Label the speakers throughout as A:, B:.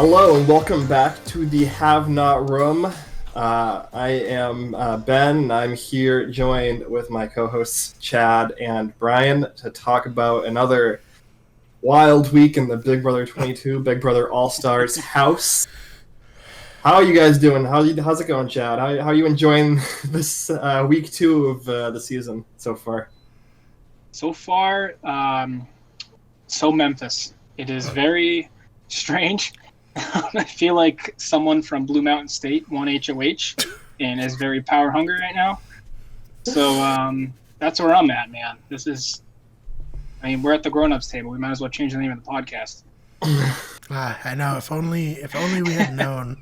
A: Hello and welcome back to the Have Not Room. I am Ben, and I'm here joined with my co-hosts Chad and Brian to talk about another wild week in the Big Brother 22 Big Brother All-Stars house. How are you guys doing? How's it going, Chad? How are you enjoying this week 2 of the season so far?
B: So far, so Memphis. It is very strange. I feel like someone from Blue Mountain State won HOH and is very power hungry right now. So that's where I'm at, man. We're at the grown-ups table. We might as well change the name of the podcast.
C: I know. If only we had known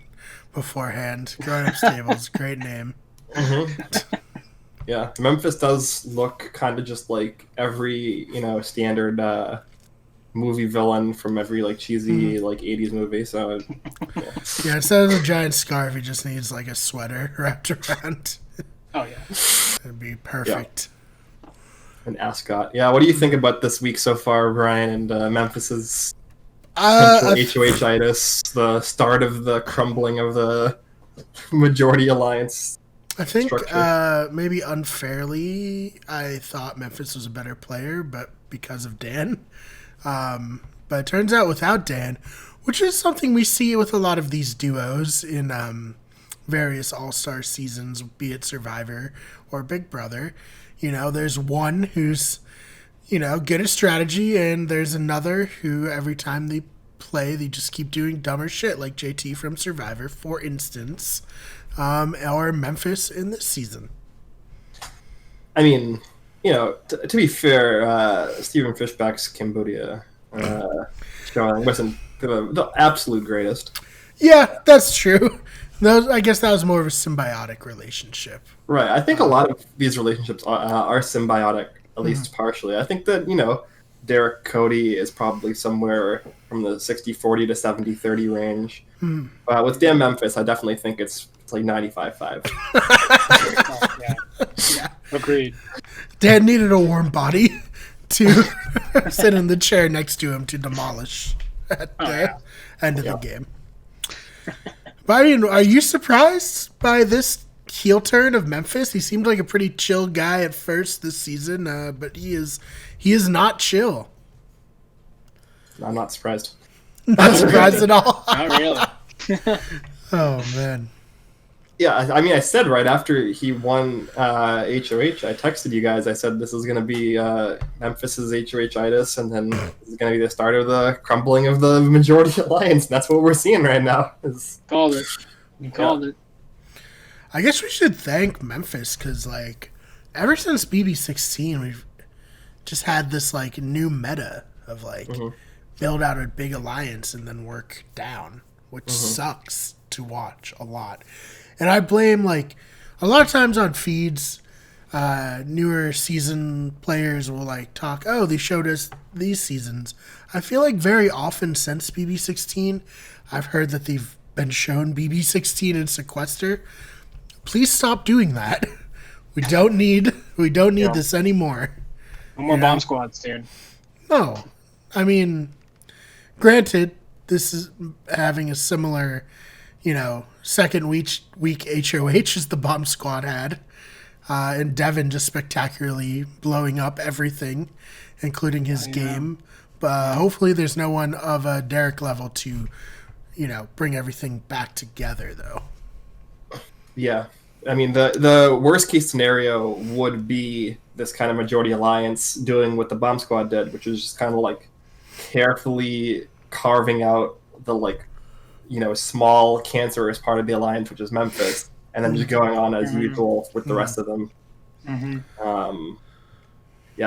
C: beforehand. Grown-ups table is a great name.
A: Mm-hmm. Yeah, Memphis does look kind of just like every standard movie villain from every cheesy 80s movie. So
C: yeah, instead of a giant scarf, he just needs a sweater wrapped around.
B: Oh yeah,
C: it'd be perfect.
A: Yeah. An ascot. Yeah, what do you think about this week so far, Brian, and Memphis's HOH-itis, the start of the crumbling of the majority alliance?
C: I think maybe unfairly, I thought Memphis was a better player, but because of Dan. But it turns out without Dan, which is something we see with a lot of these duos in various All-Star seasons, be it Survivor or Big Brother, there's one who's, good at strategy, and there's another who every time they play, they just keep doing dumber shit, like JT from Survivor, for instance, or Memphis in this season.
A: I mean, to be fair, Stephen Fishback's Cambodia showing wasn't the absolute greatest.
C: Yeah, that's true. I guess that was more of a symbiotic relationship.
A: Right. I think a lot of these relationships are symbiotic, at least partially. I think that, Derek Cody is probably somewhere from the 60-40 to 70-30 range. But with Dan Memphis, I definitely think it's like 95-5.
B: Yeah. Agreed.
C: Dan needed a warm body to sit in the chair next to him to demolish at the end of the game. But are you surprised by this heel turn of Memphis? He seemed like a pretty chill guy at first this season, but he is not chill.
A: I'm not surprised.
C: Not surprised at all.
B: Not really.
C: Oh man.
A: Yeah, I mean, I said right after he won HOH, I texted you guys. I said this is going to be Memphis's HOH-itis, and then this is going to be the start of the crumbling of the majority alliance. And that's what we're seeing right now.
B: Called it. You called it.
C: I guess we should thank Memphis because, ever since BB16, we've just had this new meta of build out a big alliance and then work down, which sucks to watch a lot. And I blame, a lot of times on feeds, newer season players will, talk, oh, they showed us these seasons. I feel like very often since BB16, I've heard that they've been shown BB16 and Sequester. Please stop doing that. We don't need this anymore.
B: No more bomb squads, dude.
C: No. I mean, granted, this is having a similar, second week HOH as the bomb squad had. And Devin just spectacularly blowing up everything, including his game. But hopefully there's no one of a Derek level to, bring everything back together, though.
A: Yeah. I mean, the worst case scenario would be this kind of majority alliance doing what the bomb squad did, which is just kind of carefully carving out the small cancerous part of the alliance, which is Memphis, and then just going on as usual with the rest of them. Yeah,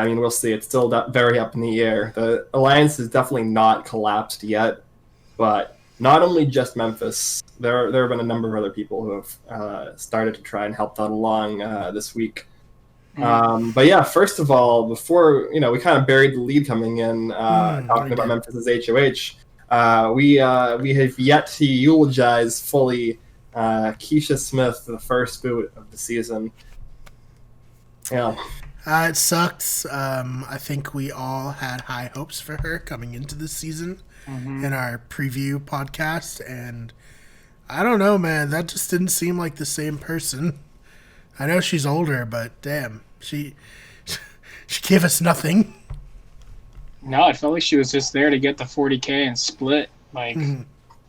A: I mean, we'll see. It's still very up in the air. The alliance is definitely not collapsed yet, but not only just Memphis. There have been a number of other people who have started to try and help that along this week. But yeah, first of all, before we kind of buried the lead coming in, talking about Memphis's HOH. We have yet to eulogize fully Keisha Smith, the first boot of the season. Yeah.
C: It sucks. I think we all had high hopes for her coming into this season in our preview podcast, and I don't know, man. That just didn't seem like the same person. I know she's older, but damn, she gave us nothing.
B: No, I felt like she was just there to get the 40K and split. Like,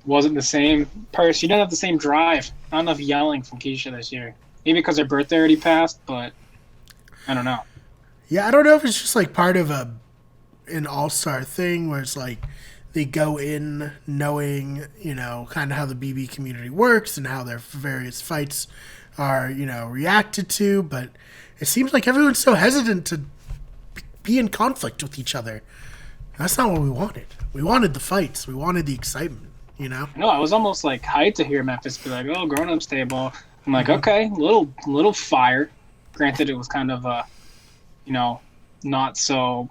B: wasn't the same person. She didn't have the same drive. Not enough yelling from Keisha this year. Maybe because her birthday already passed, but I don't know.
C: Yeah, I don't know if it's just like part of an all-star thing where it's like they go in knowing, kind of how the BB community works and how their various fights are, reacted to, but it seems like everyone's so hesitant to be in conflict with each other. That's not what we wanted. We wanted the fights. We wanted the excitement,
B: No, I was almost like hyped to hear Memphis be like, "Oh, grown-ups table." I'm like, okay, little fire. Granted, it was kind of not so.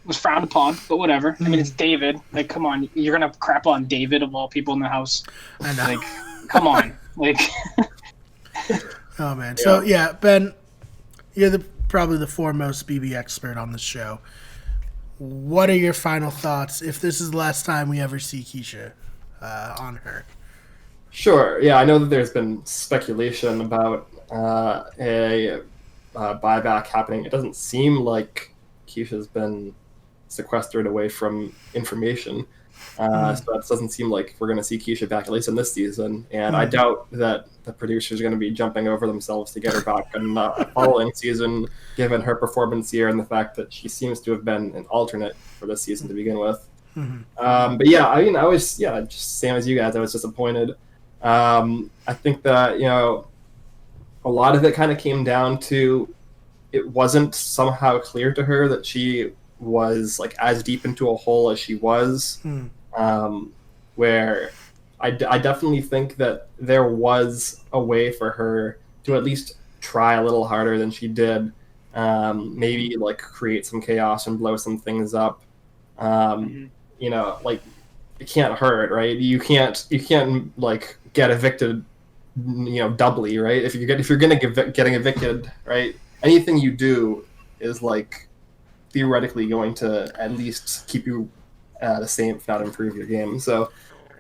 B: It was frowned upon, but whatever. I mean, it's David. Like, come on, you're gonna crap on David of all people in the house.
C: I know.
B: Like, come on, like.
C: Oh man. Yeah. So yeah, Ben, you're probably the foremost BB expert on the show. What are your final thoughts if this is the last time we ever see Keisha on her?
A: Sure. Yeah, I know that there's been speculation about a buyback happening. It doesn't seem like Keisha's been sequestered away from information. So that doesn't seem like we're going to see Keisha back, at least in this season. And I doubt that the producers are going to be jumping over themselves to get her back in the following season, given her performance here and the fact that she seems to have been an alternate for this season to begin with. But yeah, I mean, I was, just same as you guys, I was disappointed. I think that, a lot of it kind of came down to it wasn't somehow clear to her that she was like as deep into a hole as she was. Where I definitely think that there was a way for her to at least try a little harder than she did. Maybe like create some chaos and blow some things up. Like it can't hurt, right? You can't like get evicted, doubly, right? If you're gonna getting evicted, right? Anything you do is like theoretically going to at least keep you the same, if not improve your game. So,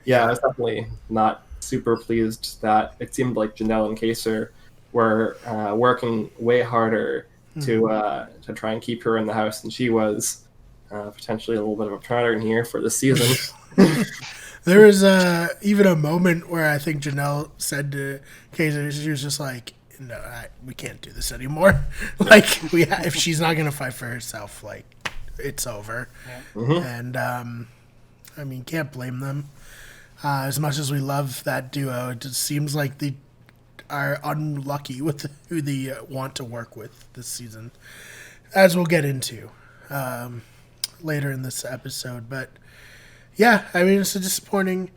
A: yeah, I was definitely not super pleased that it seemed like Janelle and Kaser were working way harder to try and keep her in the house than she was. Potentially a little bit of a pattern here for this season.
C: There was even a moment where I think Janelle said to Kaser, she was just like, "No, we can't do this anymore. Like, if she's not gonna fight for herself, like, it's over." And I mean, can't blame them. As much as we love that duo, it just seems like they are unlucky with who they want to work with this season, as we'll get into later in this episode. But yeah, I mean, it's a disappointing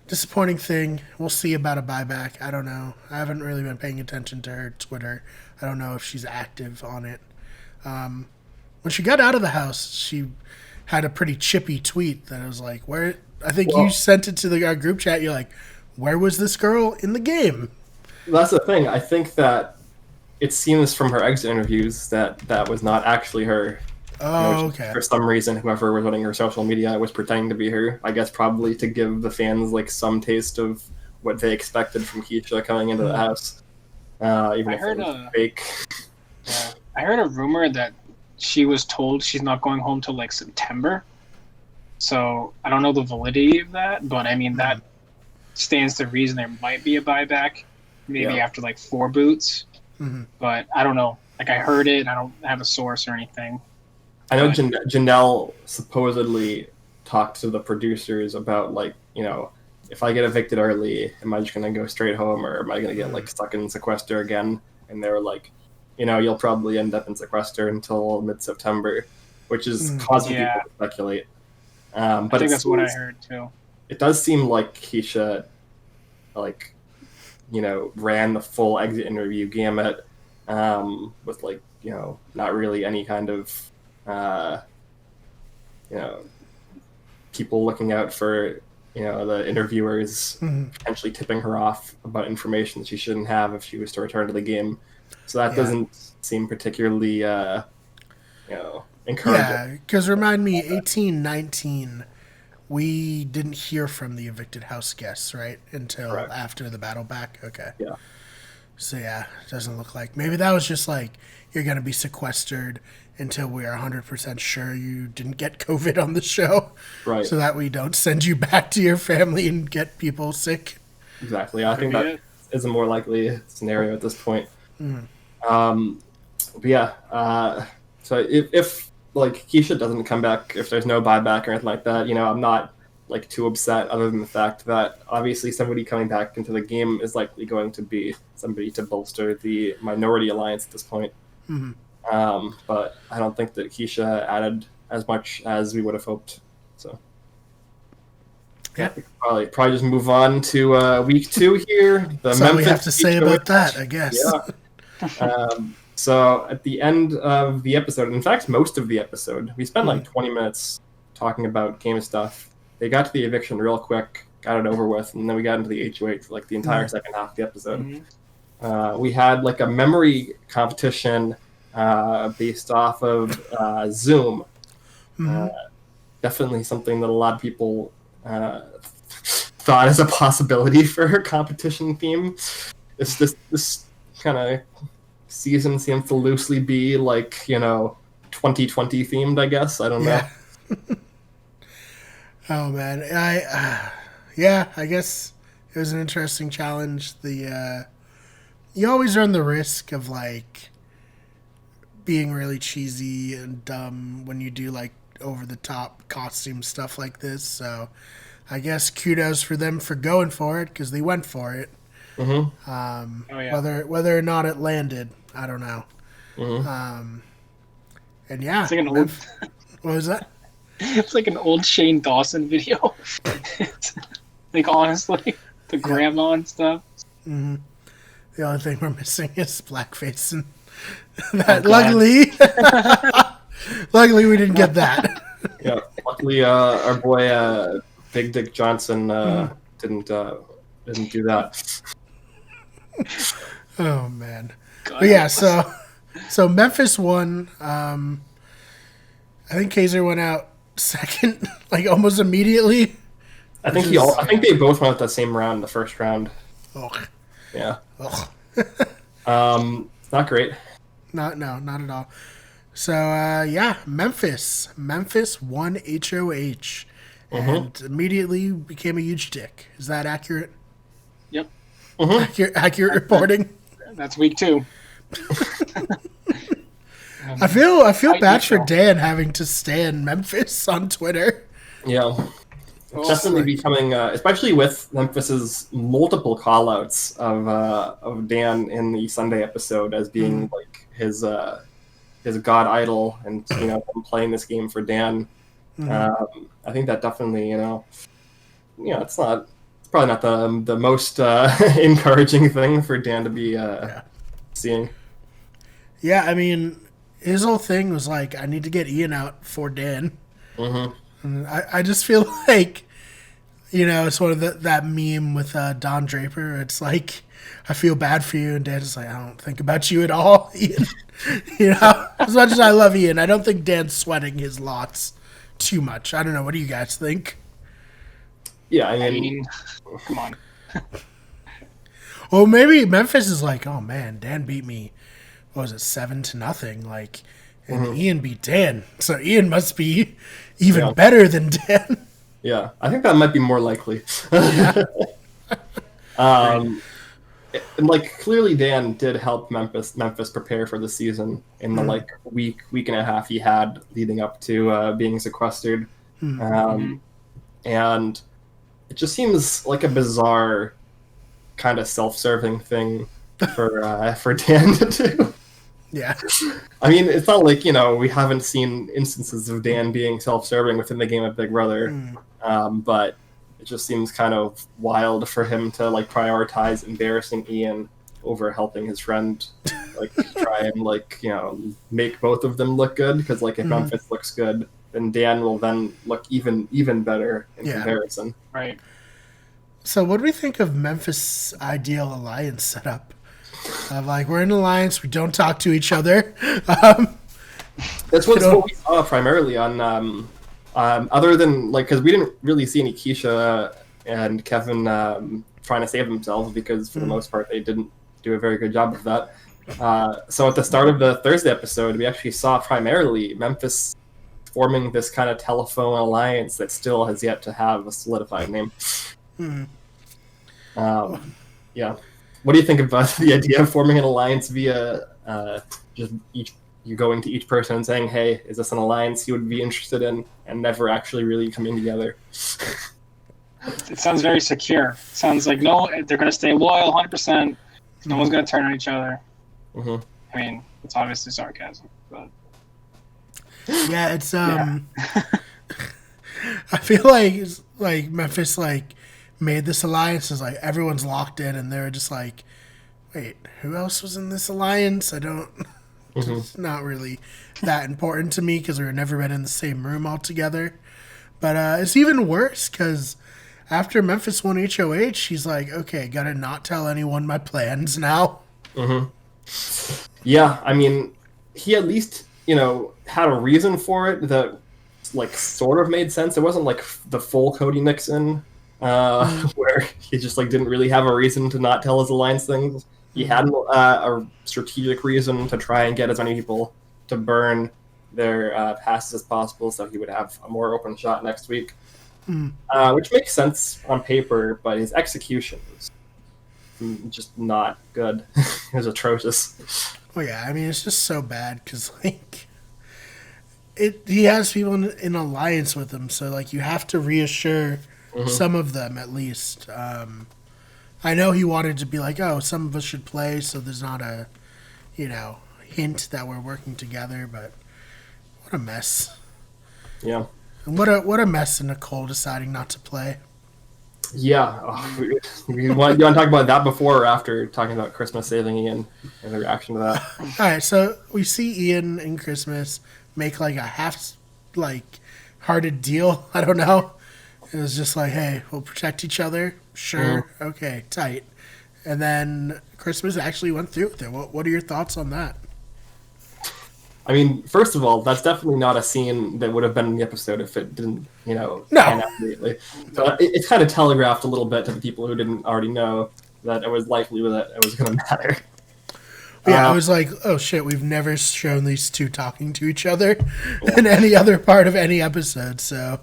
C: thing. We'll see about a buyback. I don't know. I haven't really been paying attention to her Twitter. I don't know if she's active on it. When she got out of the house, she had a pretty chippy tweet that was like, "Where?" I think you sent it to our group chat. You're like, "Where was this girl in the game?"
A: That's the thing. I think that it seems from her exit interviews that was not actually her.
C: Oh, okay.
A: For some reason, whoever was running her social media was pretending to be her. I guess probably to give the fans like some taste of what they expected from Keisha coming into the house. Even if it was fake.
B: Yeah, I heard a rumor that she was told she's not going home till like September. So I don't know the validity of that, but I mean that stands to reason there might be a buyback, maybe after like 4 boots. But I don't know. Like I heard it. I don't have a source or anything.
A: I know Janelle supposedly talked to the producers about, like, if I get evicted early, am I just going to go straight home or am I going to get, like, stuck in sequester again? And they were like, you'll probably end up in sequester until mid-September, which is causing people to speculate. But
B: I think that's what I heard, too.
A: It does seem like Keisha, like, ran the full exit interview gamut with, like, not really any kind of people looking out for the interviewers potentially tipping her off about information that she shouldn't have if she was to return to the game. So that doesn't seem particularly, encouraging.
C: Yeah, because remind me, 1819, we didn't hear from the evicted house guests, right? Until
A: Correct.
C: after the battle back? Okay.
A: Yeah.
C: So yeah, it doesn't look like. Maybe that was just like, you're going to be sequestered until we are 100% sure you didn't get COVID on the show.
A: Right.
C: So that we don't send you back to your family and get people sick.
A: Exactly. I think that is a more likely scenario at this point. But yeah, so if like Keisha doesn't come back, if there's no buyback or anything like that, I'm not like too upset, other than the fact that obviously somebody coming back into the game is likely going to be somebody to bolster the minority alliance at this point. But I don't think that Keisha added as much as we would have hoped. So
C: yeah,
A: probably just move on to week 2 here.
C: That's all we have to say about that, I guess.
A: Yeah. So at the end of the episode, in fact, most of the episode, we spent like 20 minutes talking about game stuff. They got to the eviction real quick, got it over with, and then we got into the HOH for like the entire second half of the episode. We had like a memory competition based off of Zoom. Definitely something that a lot of people thought as a possibility for her competition theme. This kind of season seems to loosely be like 2020 themed, I guess. I don't know.
C: Oh man, I guess it was an interesting challenge. You always run the risk of like being really cheesy and dumb when you do like over the top costume stuff like this. So I guess kudos for them for going for it, because they went for it. Whether or not it landed, I don't know. And yeah,
B: it's like an old.
C: What was that?
B: It's like an old Shane Dawson video. Like honestly, the grandma and stuff.
C: The only thing we're missing is blackface, and that luckily we didn't get that.
A: Yeah, luckily our boy Big Dick Johnson didn't do that.
C: Oh man. God, but yeah, so Memphis won. I think Kaiser went out second, like almost immediately.
A: I think they both went out the same round, the first round.
C: Ugh.
A: Yeah.
C: Ugh.
A: Not great.
C: Not at all. So Memphis won HOH and immediately became a huge dick. Is that accurate?
B: Yep.
C: Accurate reporting.
B: That's week 2.
C: I feel bad for Dan having to stand Memphis on Twitter.
A: Yeah. It's definitely becoming, especially with Memphis's multiple callouts of Dan in the Sunday episode as being like his god idol, and him playing this game for Dan. I think that definitely it's probably not the most encouraging thing for Dan to be seeing.
C: Yeah, I mean, his whole thing was like, I need to get Ian out for Dan. And I just feel like, sort of that meme with Don Draper. It's like, I feel bad for you, and Dan's just like, I don't think about you at all, Ian. As much as I love Ian, I don't think Dan's sweating his lots too much. I don't know. What do you guys think?
A: Yeah, I mean,
B: come on.
C: Well, maybe Memphis is like, oh man, Dan beat me. What was it, 7-0? Like, and Ian beat Dan, so Ian must be even better than Dan.
A: Yeah, I think that might be more likely. And like clearly, Dan did help Memphis prepare for the season in the week and a half he had leading up to being sequestered, and it just seems like a bizarre kind of self-serving thing for Dan to do.
C: Yeah.
A: I mean, it's not like, we haven't seen instances of Dan being self-serving within the game of Big Brother, but it just seems kind of wild for him to like prioritize embarrassing Ian over helping his friend, like try and make both of them look good, because like if Memphis looks good, then Dan will then look even better in comparison.
B: Right.
C: So what do we think of Memphis' ideal alliance setup? Of like, we're in an alliance, we don't talk to each other.
A: That's what we saw primarily on, other than, like, because we didn't really see any Keisha and Kevin trying to save themselves, because for the most part they didn't do a very good job of that. So at the start of the Thursday episode, we actually saw primarily Memphis forming this kind of telephone alliance that still has yet to have a solidified name. Yeah. What do you think about the idea of forming an alliance via just you going to each person and saying, hey, is this an alliance you would be interested in, and never actually really coming together?
B: It sounds very secure. It sounds like, no, they're going to stay loyal 100%. No one's going to turn on each other. I mean, it's obviously sarcasm, but...
C: Yeah, it's, I feel like Memphis, like, made this alliance is like everyone's locked in, and they're just like, wait, who else was in this alliance? I don't... It's not really that important to me because we've never been in the same room all together. But it's even worse because after Memphis won HOH, she's like, okay, gotta not tell anyone my plans now.
A: Yeah, I mean, he at least, had a reason for it that, like, sort of made sense. It wasn't like the full Cody Nixon, where he just, like, didn't really have a reason to not tell his alliance things. He had a strategic reason to try and get as many people to burn their passes as possible, so he would have a more open shot next week. Which makes sense on paper, but his execution was just not good. It was atrocious.
C: Well, yeah, I mean, it's just so bad because, like, he has people in alliance with him, so, like, you have to reassure some of them at least. I know he wanted to be like, oh, some of us should play, so there's not a, hint that we're working together, but what a mess.
A: Yeah.
C: And what a mess in Nicole deciding not to play.
A: Yeah. You want to talk about that before or after talking about Christmas saving Ian and the reaction to that?
C: All right, so we see Ian and Christmas make like a half-hearted deal. I don't know. It was just like, hey, we'll protect each other. Sure. Okay, tight. And then Christmas actually went through with it. What are your thoughts on that?
A: I mean, first of all, that's definitely not a scene that would have been in the episode if it didn't, pan out immediately. So it's kind of telegraphed a little bit to the people who didn't already know that it was likely that it was going to matter.
C: Yeah, I was like, oh shit, we've never shown these two talking to each other in any other part of any episode, so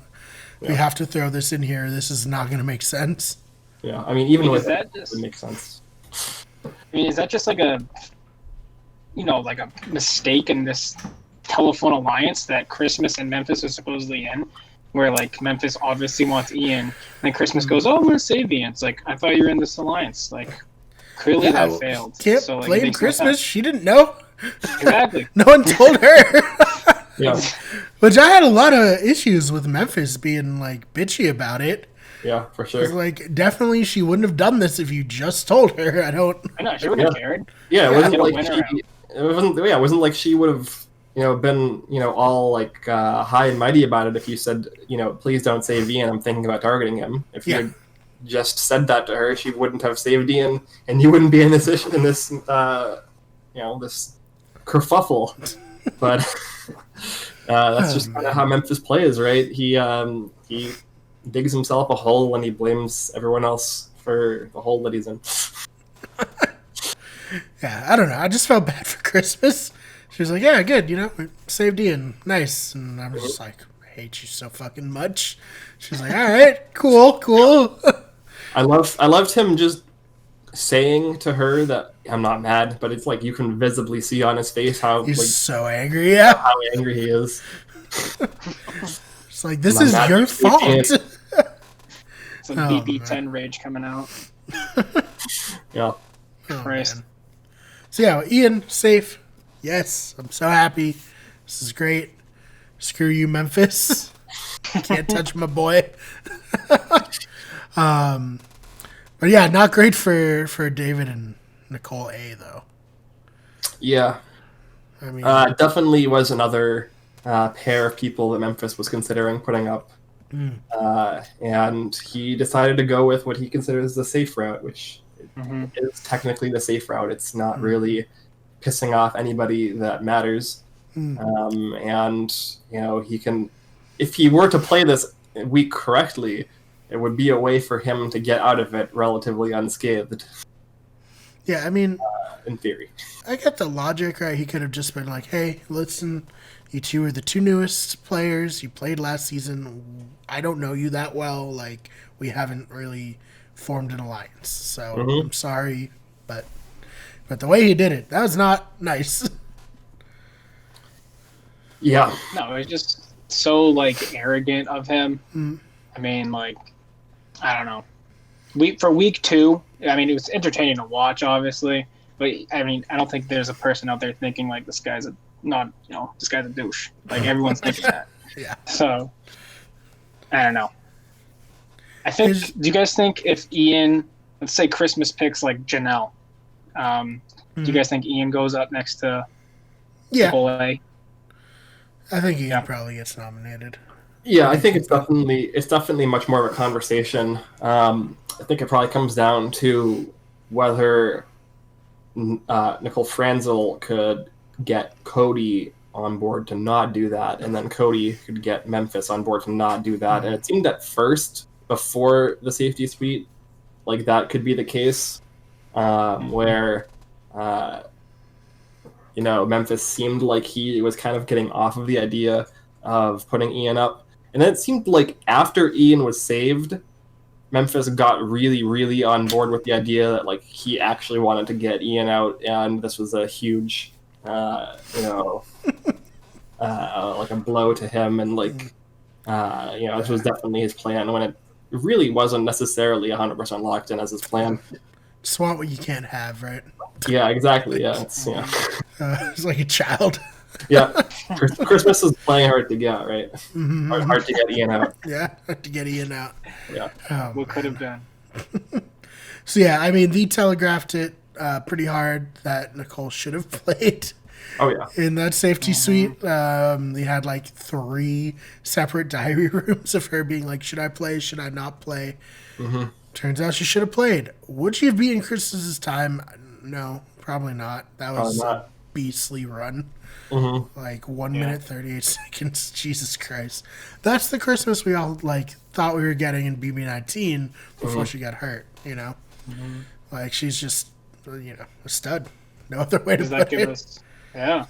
C: we have to throw this in here. This is not going to make sense.
A: Yeah, I mean, even with that, it would make sense.
B: I mean, is that just like a mistake in this telephone alliance that Christmas and Memphis are supposedly in, where, like, Memphis obviously wants Ian, and then Christmas goes, oh, I'm going to save Ian. It's like, I thought you were in this alliance. Like, clearly that failed.
C: Can't blame Christmas. She didn't know.
B: Exactly.
C: No one told her.
A: Yeah.
C: Which I had a lot of issues with Memphis being, like, bitchy about it.
A: Yeah, for sure.
C: Like, definitely she wouldn't have done this if you just told her. I know,
B: she wouldn't have cared.
A: Yeah, it wasn't like she would have, been, all like high and mighty about it if you said, please don't save Ian, I'm thinking about targeting him. If you had just said that to her, she wouldn't have saved Ian, and you wouldn't be in this this kerfuffle. But that's just kind of how Memphis plays, right? He digs himself a hole and he blames everyone else for the hole that he's in.
C: Yeah, I don't know. I just felt bad for Christmas. She was like, yeah, good, we saved Ian. Nice. And I was just like, I hate you so fucking much. She's like, all right, cool.
A: I loved him just saying to her that I'm not mad, but it's like you can visibly see on his face how
C: he's so angry, yeah.
A: How angry he is.
C: It's like, this is your fault.
B: Some BB10 rage coming out.
A: Yeah.
B: Christ.
C: Man. So yeah, Ian, safe. Yes, I'm so happy. This is great. Screw you, Memphis. Can't touch my boy. But yeah, not great for David and Nicole A, though.
A: Yeah.
C: I mean,
A: definitely was another pair of people that Memphis was considering putting up. And he decided to go with what he considers the safe route, which is technically the safe route. It's not really pissing off anybody that matters. And he can, if he were to play this week correctly, it would be a way for him to get out of it relatively unscathed.
C: Yeah, I mean,
A: in theory,
C: I get the logic, right? He could have just been like, "Hey, listen, you two are the two newest players. You played last season. I don't know you that well. Like, we haven't really formed an alliance. So I'm sorry, but the way he did it, that was not nice."
A: Yeah.
B: No, it's just so like arrogant of him. I mean, like, I don't know. For week 2, I mean, it was entertaining to watch, obviously, but I mean, I don't think there's a person out there thinking like this guy's this guy's a douche. Like everyone's thinking that.
C: Yeah.
B: So I don't know. I think. Do you guys think if Ian, let's say Christmas picks like Janelle, do you guys think Ian goes up next to Nicole A?
C: I think Ian probably gets nominated.
A: Yeah, I think it's definitely much more of a conversation. I think it probably comes down to whether Nicole Franzel could get Cody on board to not do that, and then Cody could get Memphis on board to not do that. And it seemed at first, before the safety suite, like that could be the case, where Memphis seemed like he was kind of getting off of the idea of putting Ian up. And then it seemed like after Ian was saved, Memphis got really, really on board with the idea that like he actually wanted to get Ian out, and this was a huge, like a blow to him, and like, this was definitely his plan when it really wasn't necessarily 100% locked in as his plan.
C: Just want what you can't have, right?
A: Yeah, exactly. Yeah, it's
C: it's like a child.
A: Yeah, Christmas is playing hard to get, right? Hard to get Ian out.
C: Yeah, hard to get Ian out.
A: Yeah.
B: What could have been.
C: So yeah, I mean, they telegraphed it pretty hard that Nicole should have played.
A: Oh yeah.
C: In that safety suite, they had like 3 separate diary rooms of her being like, "Should I play? Should I not play?" Turns out she should have played. Would she have beaten Christmas's time? No, probably not. That was a beastly run. Like 1 minute 38 seconds. Jesus Christ. That's the Christmas we all like thought we were getting in BB19 before she got hurt, Like she's just a stud. No other way to put it.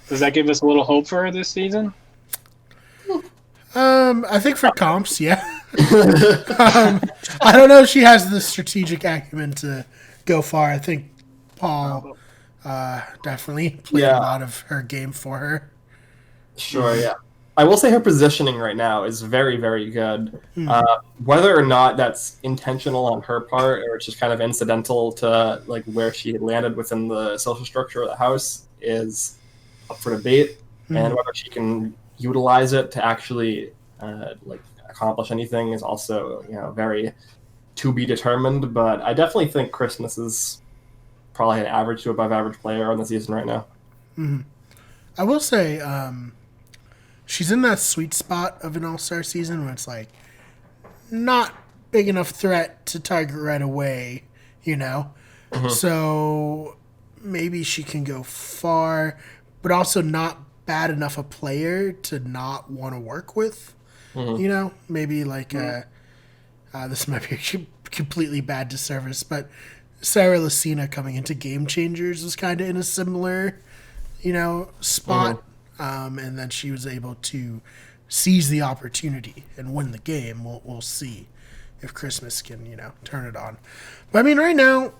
B: Does that give us a little hope for her this season?
C: I think for comps, yeah. I don't know if she has the strategic acumen to go far. I think Paul definitely played a lot of her game for her.
A: Sure, yeah. I will say her positioning right now is very, very good. Whether or not that's intentional on her part or it's just kind of incidental to like where she had landed within the social structure of the house is up for debate, and whether she can utilize it to actually accomplish anything is also very to be determined. But I definitely think Christmas is probably an average to above average player on the season right now.
C: I will say she's in that sweet spot of an all-star season where it's like not big enough threat to target right away, so maybe she can go far, but also not bad enough a player to not want to work with. Maybe like this might be a completely bad disservice, but Sarah Lucina coming into Game Changers was kind of in a similar, spot, and then she was able to seize the opportunity and win the game. We'll see if Christmas can, turn it on. But I mean, right now,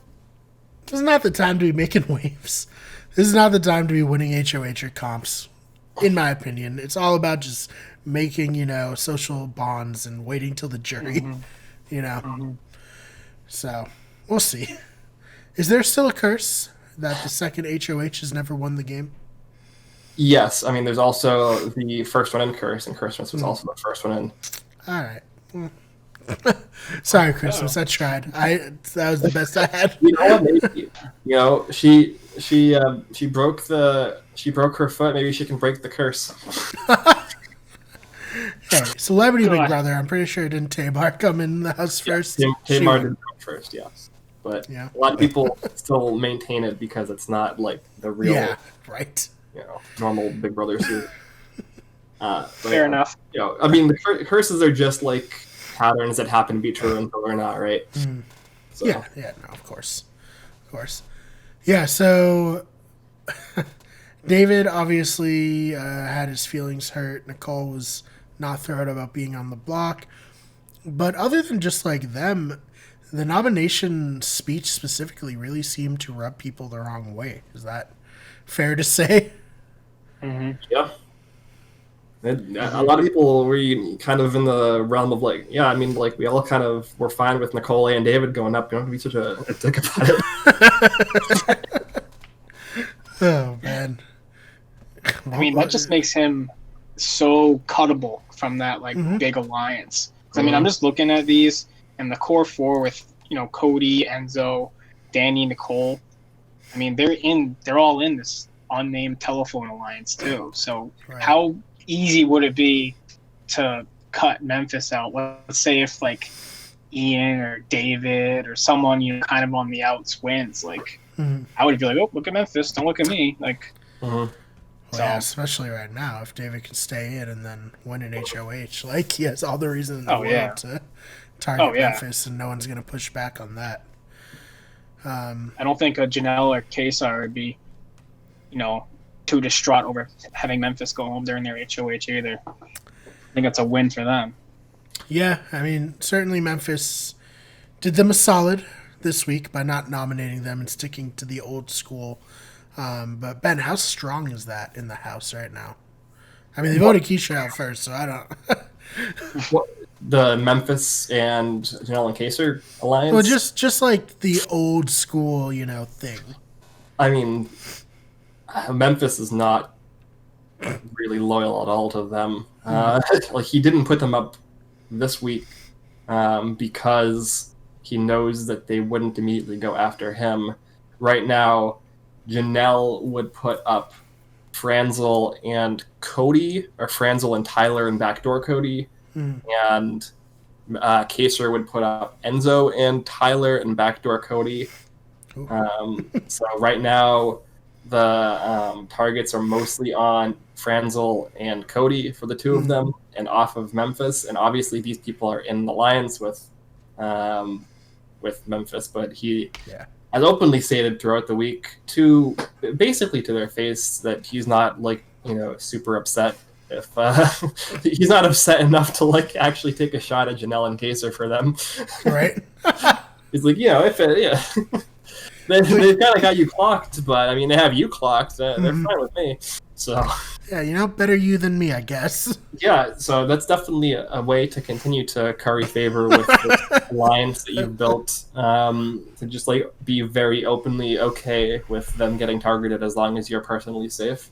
C: this is not the time to be making waves. This is not the time to be winning HOH or comps, in my opinion. It's all about just making, social bonds and waiting till the jury, So, we'll see. Is there still a curse that the second HOH has never won the game?
A: Yes. I mean, there's also the first one in curse, and Christmas was also the first one in.
C: All right. Sorry, Christmas. I tried. That was the best I had.
A: She broke her foot. Maybe she can break the curse.
C: Hey, Celebrity Big Brother. I'm pretty sure didn't Tamar come in the house first?
A: Tamar did come first. Yeah. but
C: Yeah.
A: a lot of people still maintain it because it's not like the real,
C: Yeah, right.
A: normal Big Brother suit.
B: Fair enough.
A: I mean, the curses are just like patterns that happen to be true until they're not, right? So.
C: Yeah, no, of course. Yeah, so David obviously had his feelings hurt. Nicole was not thrilled about being on the block. But other than just like them, the nomination speech specifically really seemed to rub people the wrong way. Is that fair to say?
B: Mm-hmm.
A: Yeah. A lot of people were kind of in the realm of like, yeah, I mean, like we all kind of were fine with Nicole and David going up. You don't have to be such a dick about it.
C: Oh, man.
B: I mean, that just makes him so cuttable from that big alliance. I mean, I'm just looking at these and the core four with Cody, Enzo, Danny, Nicole. I mean, they're all in this unnamed telephone alliance too. So how easy would it be to cut Memphis out? Let's say if Ian or David or someone kind of on the outs wins, I would be like, oh, look at Memphis, don't look at me,
C: Well, yeah, especially right now, if David can stay in and then win an HOH, he has all the reason in the world to target Memphis, and no one's going to push back on that.
B: I don't think a Janelle or Kesar would be, too distraught over having Memphis go home during their HOH either. I think it's a win for them.
C: Yeah, I mean, certainly Memphis did them a solid this week by not nominating them and sticking to the old school. But Ben, how strong is that in the house right now? I mean, they voted Keisha out first, so I don't.
A: The Memphis and Janelle and Kaser alliance?
C: Well, just like the old school, thing.
A: I mean, Memphis is not really loyal at all to them. He didn't put them up this week because he knows that they wouldn't immediately go after him. Right now, Janelle would put up Franzel and Cody, or Franzel and Tyler and Backdoor Cody, and Kaser would put up Enzo and Tyler and Backdoor Cody. So right now, the targets are mostly on Franzel and Cody for the two of them, and off of Memphis. And obviously, these people are in alliance with Memphis, but he has openly stated throughout the week basically to their face that he's not super upset if he's not upset enough to actually take a shot at Janelle and Kaser for them.
C: Right.
A: He's like, they've kind of got you clocked, but I mean, they have you clocked. They're fine with me. So
C: yeah, better you than me, I guess.
A: Yeah, so that's definitely a way to continue to curry favor with this alliance that you've built. To just be very openly okay with them getting targeted as long as you're personally safe.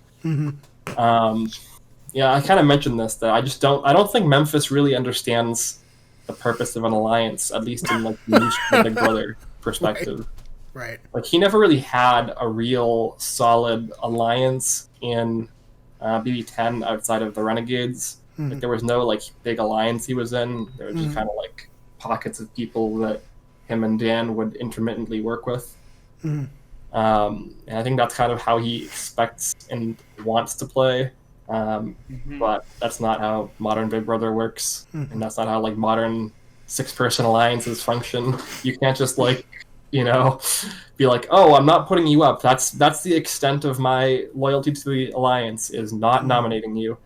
A: Yeah, I kind of mentioned this that I don't think Memphis really understands the purpose of an alliance, at least in the niche Big Brother perspective.
C: Right.
A: He never really had a real solid alliance in BB10 outside of the Renegades. There was no big alliance he was in. There was just kind of pockets of people that him and Dan would intermittently work with. And I think that's kind of how he expects and wants to play. But that's not how modern Big Brother works, and that's not how modern 6-person alliances function. You can't just be like, oh, I'm not putting you up. That's the extent of my loyalty to the alliance, is not nominating you.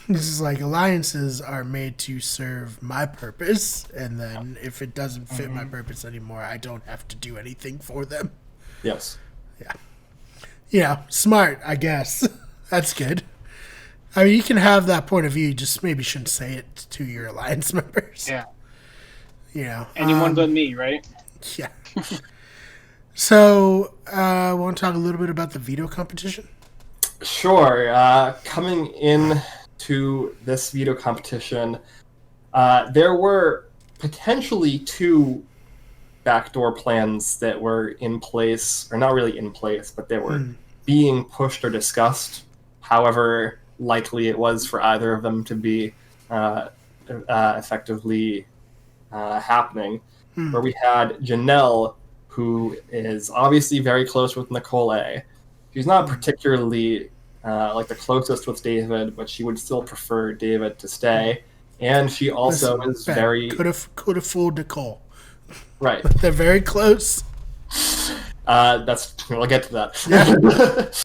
C: This is alliances are made to serve my purpose, and then if it doesn't fit my purpose anymore, I don't have to do anything for them.
A: Yes.
C: Yeah, smart, I guess. That's good. I mean, you can have that point of view, you just maybe shouldn't say it to your alliance members.
B: Yeah. Anyone but me, right?
C: Yeah. So, want to talk a little bit about the veto competition?
A: Sure. Coming in to this veto competition, there were potentially 2 backdoor plans that were in place, or not really in place, but they were being pushed or discussed. However likely it was for either of them to be effectively happening. where we had Janelle, who is obviously very close with Nicole A. She's not particularly like the closest with David, but she would still prefer David to stay. And she also is
C: Ben,
A: very...
C: Could have fooled Nicole.
A: Right.
C: But they're very close.
A: We'll get to that.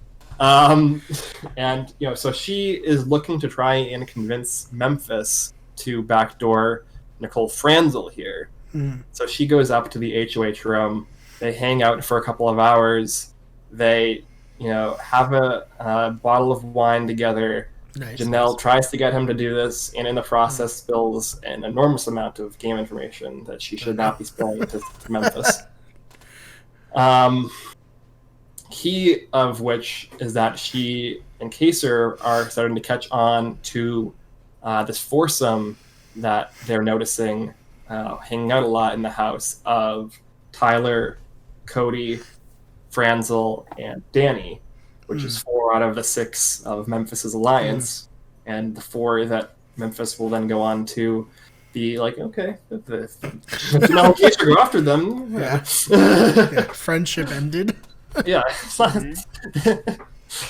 A: And so she is looking to try and convince Memphis to backdoor Nicole Franzel here. So she goes up to the HOH room. They hang out for a couple of hours. They, have a bottle of wine together.
C: Nice.
A: Janelle tries to get him to do this, and in the process spills an enormous amount of game information that she should not be spilling to Memphis. Key of which is that she and Kaser are starting to catch on to this foursome that they're noticing hanging out a lot in the house of Tyler, Cody, Franzel, and Danny, which is 4 out of the 6 of Memphis's alliance, and the 4 that Memphis will then go on to be like, okay, if Janelle and Kaser go after them,
C: friendship ended.
A: Yeah, it's not.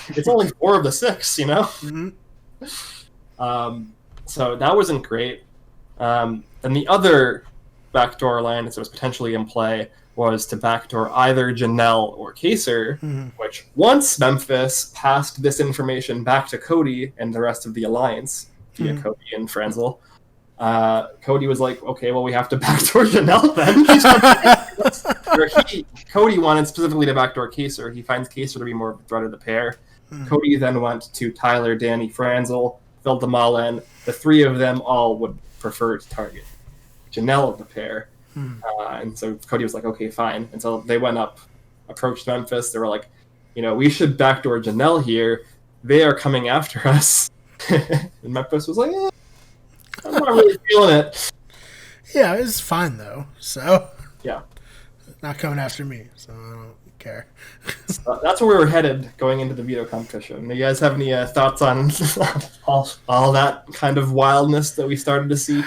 A: It's only 4 of the 6, So that wasn't great. And the other backdoor alliance that was potentially in play was to backdoor either Janelle or Kaser, which once Memphis passed this information back to Cody and the rest of the alliance via Cody and Franzel, Cody was like, okay, well, we have to backdoor Janelle then. Cody wanted specifically to backdoor Kaser. He finds Kaser to be more of a threat of the pair. Cody then went to Tyler, Danny, Franzel, filled them all in. The 3 of them all would prefer to target Janelle of the pair. And so Cody was like, okay, fine. And so they went up, approached Memphis. They were like, we should backdoor Janelle here. They are coming after us. And Memphis was like, I'm not really feeling it.
C: Yeah, it's fine, though. So,
A: yeah.
C: Not coming after me, so I don't care.
A: That's where we were headed going into the veto competition. Do you guys have any thoughts on all that kind of wildness that we started to see?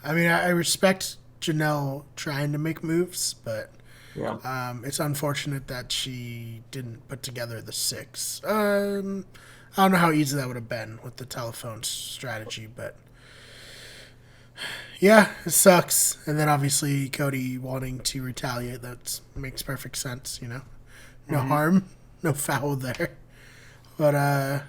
C: I mean, I respect Janelle trying to make moves, but it's unfortunate that she didn't put together the 6. I don't know how easy that would have been with the telephone strategy, but yeah, it sucks. And then obviously Cody wanting to retaliate, that makes perfect sense, No harm, no foul there. But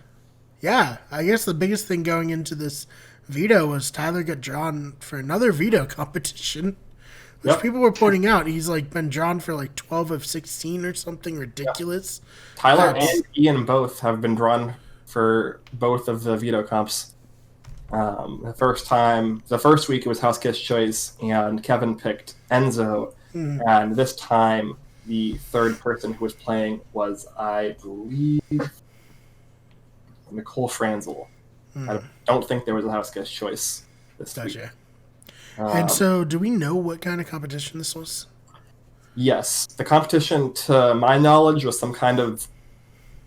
C: yeah, I guess the biggest thing going into this veto was Tyler got drawn for another veto competition, which people were pointing out. He's been drawn for 12 of 16 or something ridiculous.
A: Tyler and Ian both have been drawn for both of the veto comps. The first week it was House Kiss Choice, and Kevin picked Enzo, and this time the third person who was playing was, I believe, Nicole Franzel. I don't think there was a House Guest Choice this week.
C: And so, do we know what kind of competition this was?
A: Yes. The competition, to my knowledge, was some kind of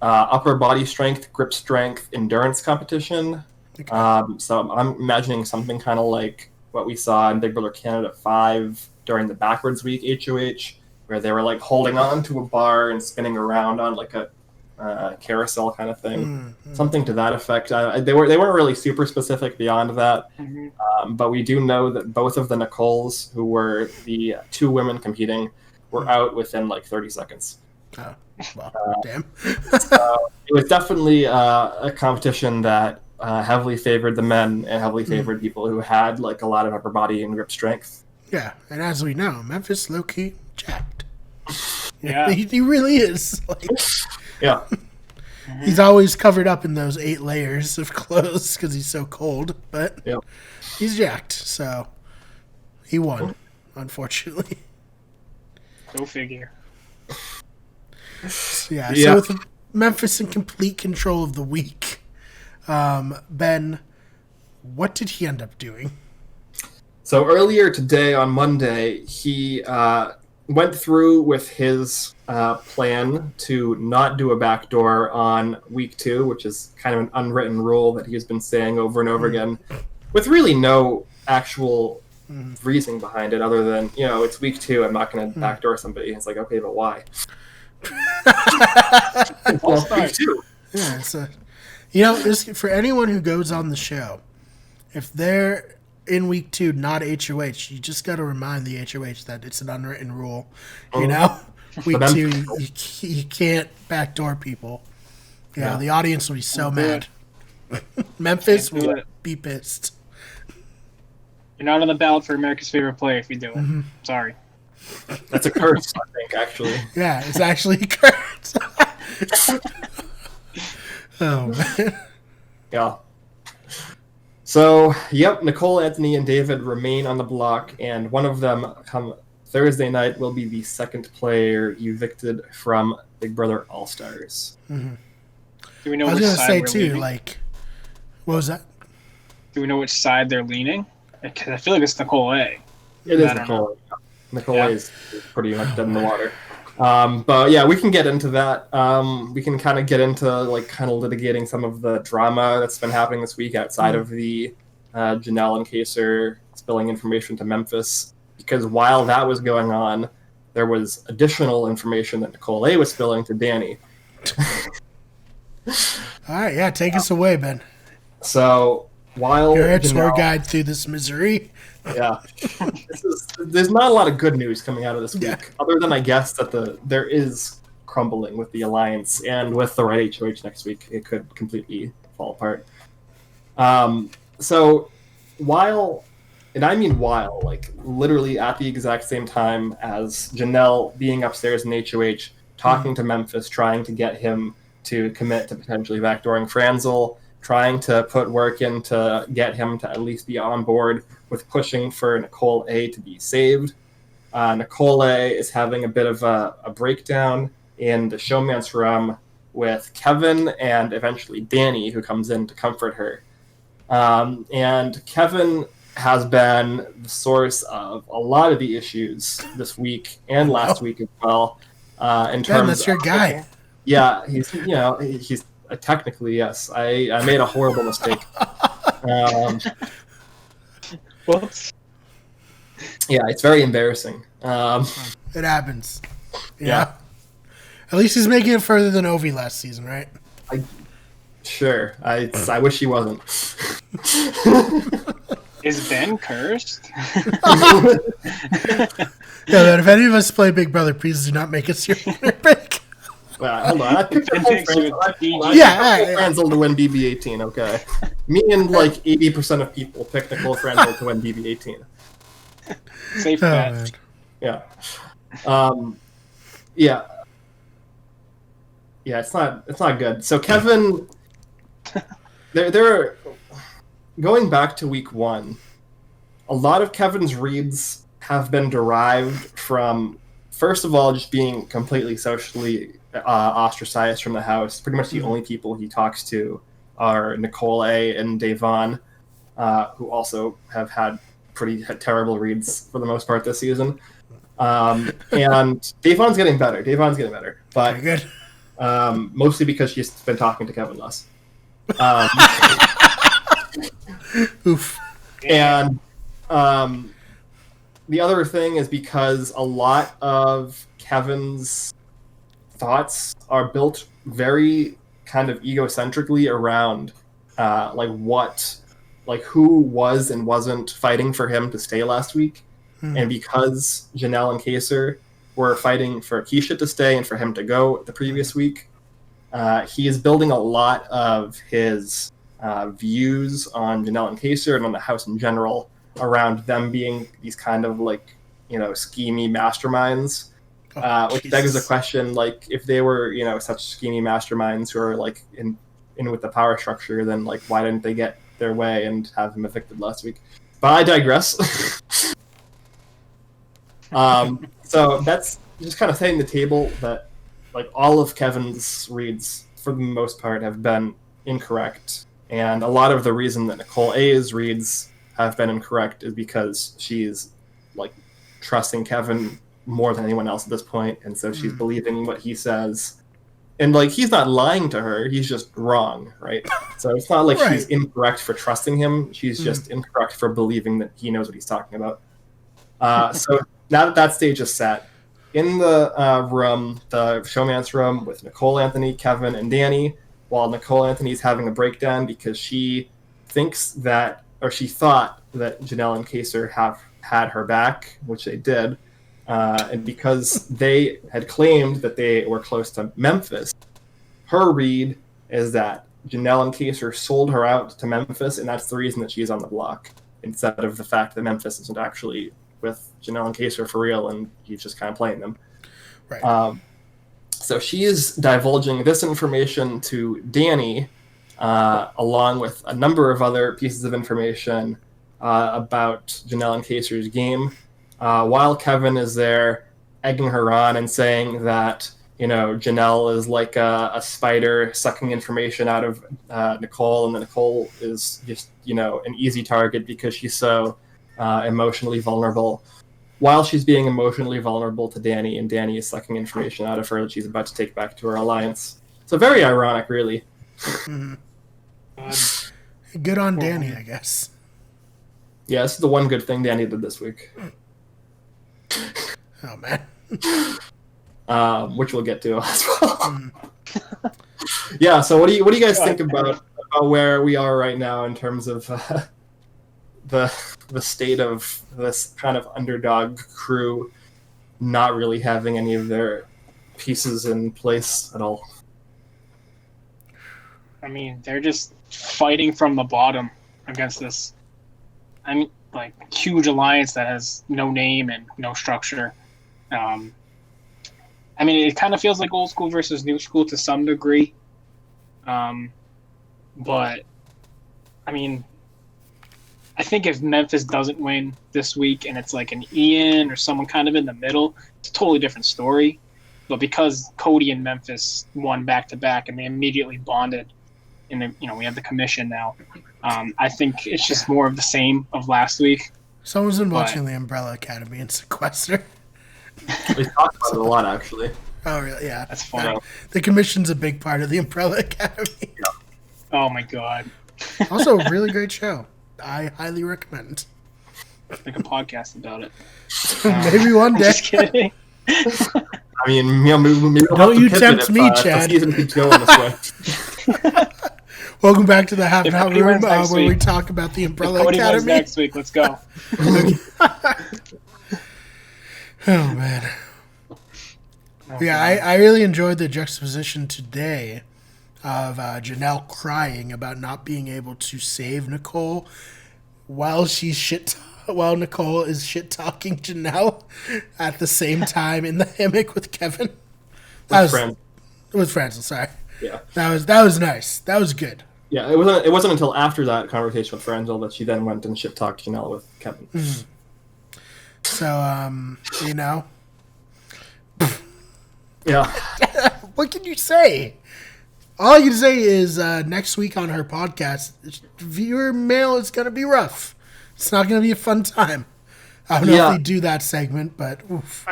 A: upper body strength, grip strength, endurance competition. Okay. So I'm imagining something kind of like what we saw in Big Brother Canada 5 during the backwards week HOH, where they were holding on to a bar and spinning around on a carousel kind of thing, something to that effect. They weren't really super specific beyond that, but we do know that both of the Nicoles, who were the 2 women competing, were out within 30 seconds.
C: Oh, well, damn.
A: So it was definitely a competition that heavily favored the men and heavily favored people who had a lot of upper body and grip strength.
C: Yeah, and as we know, Memphis low-key jacked.
B: Yeah,
C: he really is.
A: Yeah.
C: He's always covered up in those 8 layers of clothes because he's so cold, but he's jacked, so he won, unfortunately.
B: Go figure.
C: So with Memphis in complete control of the week, Ben, what did he end up doing?
A: So earlier today on Monday, he went through with his plan to not do a backdoor on week 2, which is kind of an unwritten rule that he's been saying over and over again, with really no actual reasoning behind it other than, it's week 2. I'm not going to backdoor somebody. It's like, okay, but why? Well, week 2.
C: Yeah, so just for anyone who goes on the show, if they're in week 2 not HOH, you just got to remind the HOH that it's an unwritten rule. Week 2 you can't backdoor people. Yeah, the audience will be so mad. Memphis will be pissed.
B: You're not on the ballot for America's favorite player if you do it. Sorry.
A: That's a curse, I think, actually.
C: Yeah, it's actually a curse. Oh, man.
A: Yeah. So, Nicole, Anthony, and David remain on the block, and one of them, come Thursday night, will be the second player evicted from Big Brother All-Stars.
C: Mm-hmm.
B: Do we know
C: I was
B: which
C: going to
B: side
C: say,
B: we're
C: too,
B: leaning?
C: What was that?
B: Do we know which side they're leaning? Because I feel like it's Nicole A.
A: It is Nicole. Nicole is pretty much dead in the water. But yeah, we can get into that. We can kind of get into litigating some of the drama that's been happening this week outside of the Janelle and Kaser spilling information to Memphis. Because while that was going on, there was additional information that Nicole A was spilling to Danny.
C: All right, take us away, Ben.
A: So while
C: your tour guide through this misery.
A: Yeah, there's not a lot of good news coming out of this week, other than I guess that there is crumbling with the alliance, and with the right HOH next week, it could completely fall apart. So while literally at the exact same time as Janelle being upstairs in HOH, talking to Memphis, trying to get him to commit to potentially backdooring Franzel, trying to put work in to get him to at least be on board with pushing for Nicole A to be saved. Nicole A is having a bit of a breakdown in the showman's room with Kevin and eventually Danny, who comes in to comfort her. And Kevin has been the source of a lot of the issues this week and last week as well. In terms
C: that's your guy.
A: Yeah, he's technically, yes. I made a horrible mistake.
B: Whoops.
A: Yeah, it's very embarrassing.
C: It happens. Yeah. At least he's making it further than Ovi last season, right?
A: Sure. I wish he wasn't.
B: Is Ben cursed?
C: Yeah, man, if any of us play Big Brother, please do not make us your winner pick.
A: Hold on. I think Franzel to win BB18, okay? Me and 80% of people pick Nicole Franzel to win BB18.
B: Safe bet.
C: Man.
A: Yeah. Yeah, it's not good. So Kevin, they're going back to week 1. A lot of Kevin's reads have been derived from, first of all, just being completely socially ostracized from the house. Pretty much the only people he talks to are Nicole A and Davon, who also have had pretty terrible reads for the most part this season. And Davon's getting better, but
C: good.
A: Mostly because she's been talking to Kevin less.
C: Oof.
A: And the other thing is because a lot of Kevin's thoughts are built very kind of egocentrically around who was and wasn't fighting for him to stay last week. And because Janelle and Kaser were fighting for Keisha to stay and for him to go the previous week, he is building a lot of his views on Janelle and Kaser and on the house in general around them being these kind of schemy masterminds. Which begs the question, if they were, such schemy masterminds who are in with the power structure, then why didn't they get their way and have him evicted last week? But I digress. So that's just kind of setting the table that all of Kevin's reads for the most part have been incorrect, and a lot of the reason that Nicole A's reads have been incorrect is because she's trusting Kevin more than anyone else at this point, and so she's believing what he says And like he's not lying to her, he's just wrong, right? So it's not like she's incorrect for trusting him. She's just incorrect for believing that he knows what he's talking about. So now that stage is set, in the room, the showman's room with Nicole Anthony, Kevin, and Danny, while Nicole Anthony's having a breakdown because she thinks that, or she thought that Janelle and Kaser have had her back, which they did. And because they had claimed that they were close to Memphis, her read is that Janelle and Kaser sold her out to Memphis, and that's the reason that she's on the block, instead of the fact that Memphis isn't actually with Janelle and Kaser for real, and he's just kind of playing them.
C: Right.
A: So she is divulging this information to Danny, along with a number of other pieces of information about Janelle and Kaser's game. While Kevin is there egging her on and saying that, Janelle is like a spider sucking information out of Nicole, and that Nicole is just, an easy target because she's so emotionally vulnerable. While she's being emotionally vulnerable to Danny, and Danny is sucking information out of her that she's about to take back to her alliance. So very ironic, really.
C: Mm-hmm. Good on Danny, I guess.
A: Yeah, this is the one good thing Danny did this week.
C: Oh, man.
A: Which we'll get to as well. Yeah, so what do you guys think about where we are right now in terms of the state of this kind of underdog crew not really having any of their pieces in place at all?
B: I mean, they're just fighting from the bottom against this, huge alliance that has no name and no structure. It kind of feels like old school versus new school to some degree. But, I think if Memphis doesn't win this week and it's like an Ian or someone kind of in the middle, it's a totally different story. But because Cody and Memphis won back-to-back and they immediately bonded, and we have the commission now, I think it's just more of the same of last week.
C: Someone's been watching the Umbrella Academy and Sequester.
A: We talked about it a lot, actually.
C: Oh, really? Yeah.
B: That's funny.
C: The commission's a big part of the Umbrella Academy.
A: Yeah.
B: Oh, my God.
C: Also, a really great show. I highly recommend.
B: Make a podcast about it.
C: Maybe one day.
B: Just kidding.
A: Maybe we'll
C: Don't you tempt me, Chad.
A: The season keeps going this way.
C: Welcome back to the Half and Half Room, where
B: week.
C: we talk about the Umbrella
B: Cody
C: Academy.
B: wins next week. Let's go.
C: Oh, man. Yeah, I really enjoyed the juxtaposition today of Janelle crying about not being able to save Nicole while Nicole is shit talking Janelle at the same time in the hammock with Kevin. With Franzel, sorry.
A: Yeah.
C: That was nice. That was good.
A: Yeah, it wasn't until after that conversation with Franzel that she then went and shit talked Janelle with Kevin.
C: Mm-hmm. So,
A: Yeah.
C: What can you say? All you can say is next week on her podcast, viewer mail is going to be rough. It's not going to be a fun time. I don't know if they do that segment, but oof.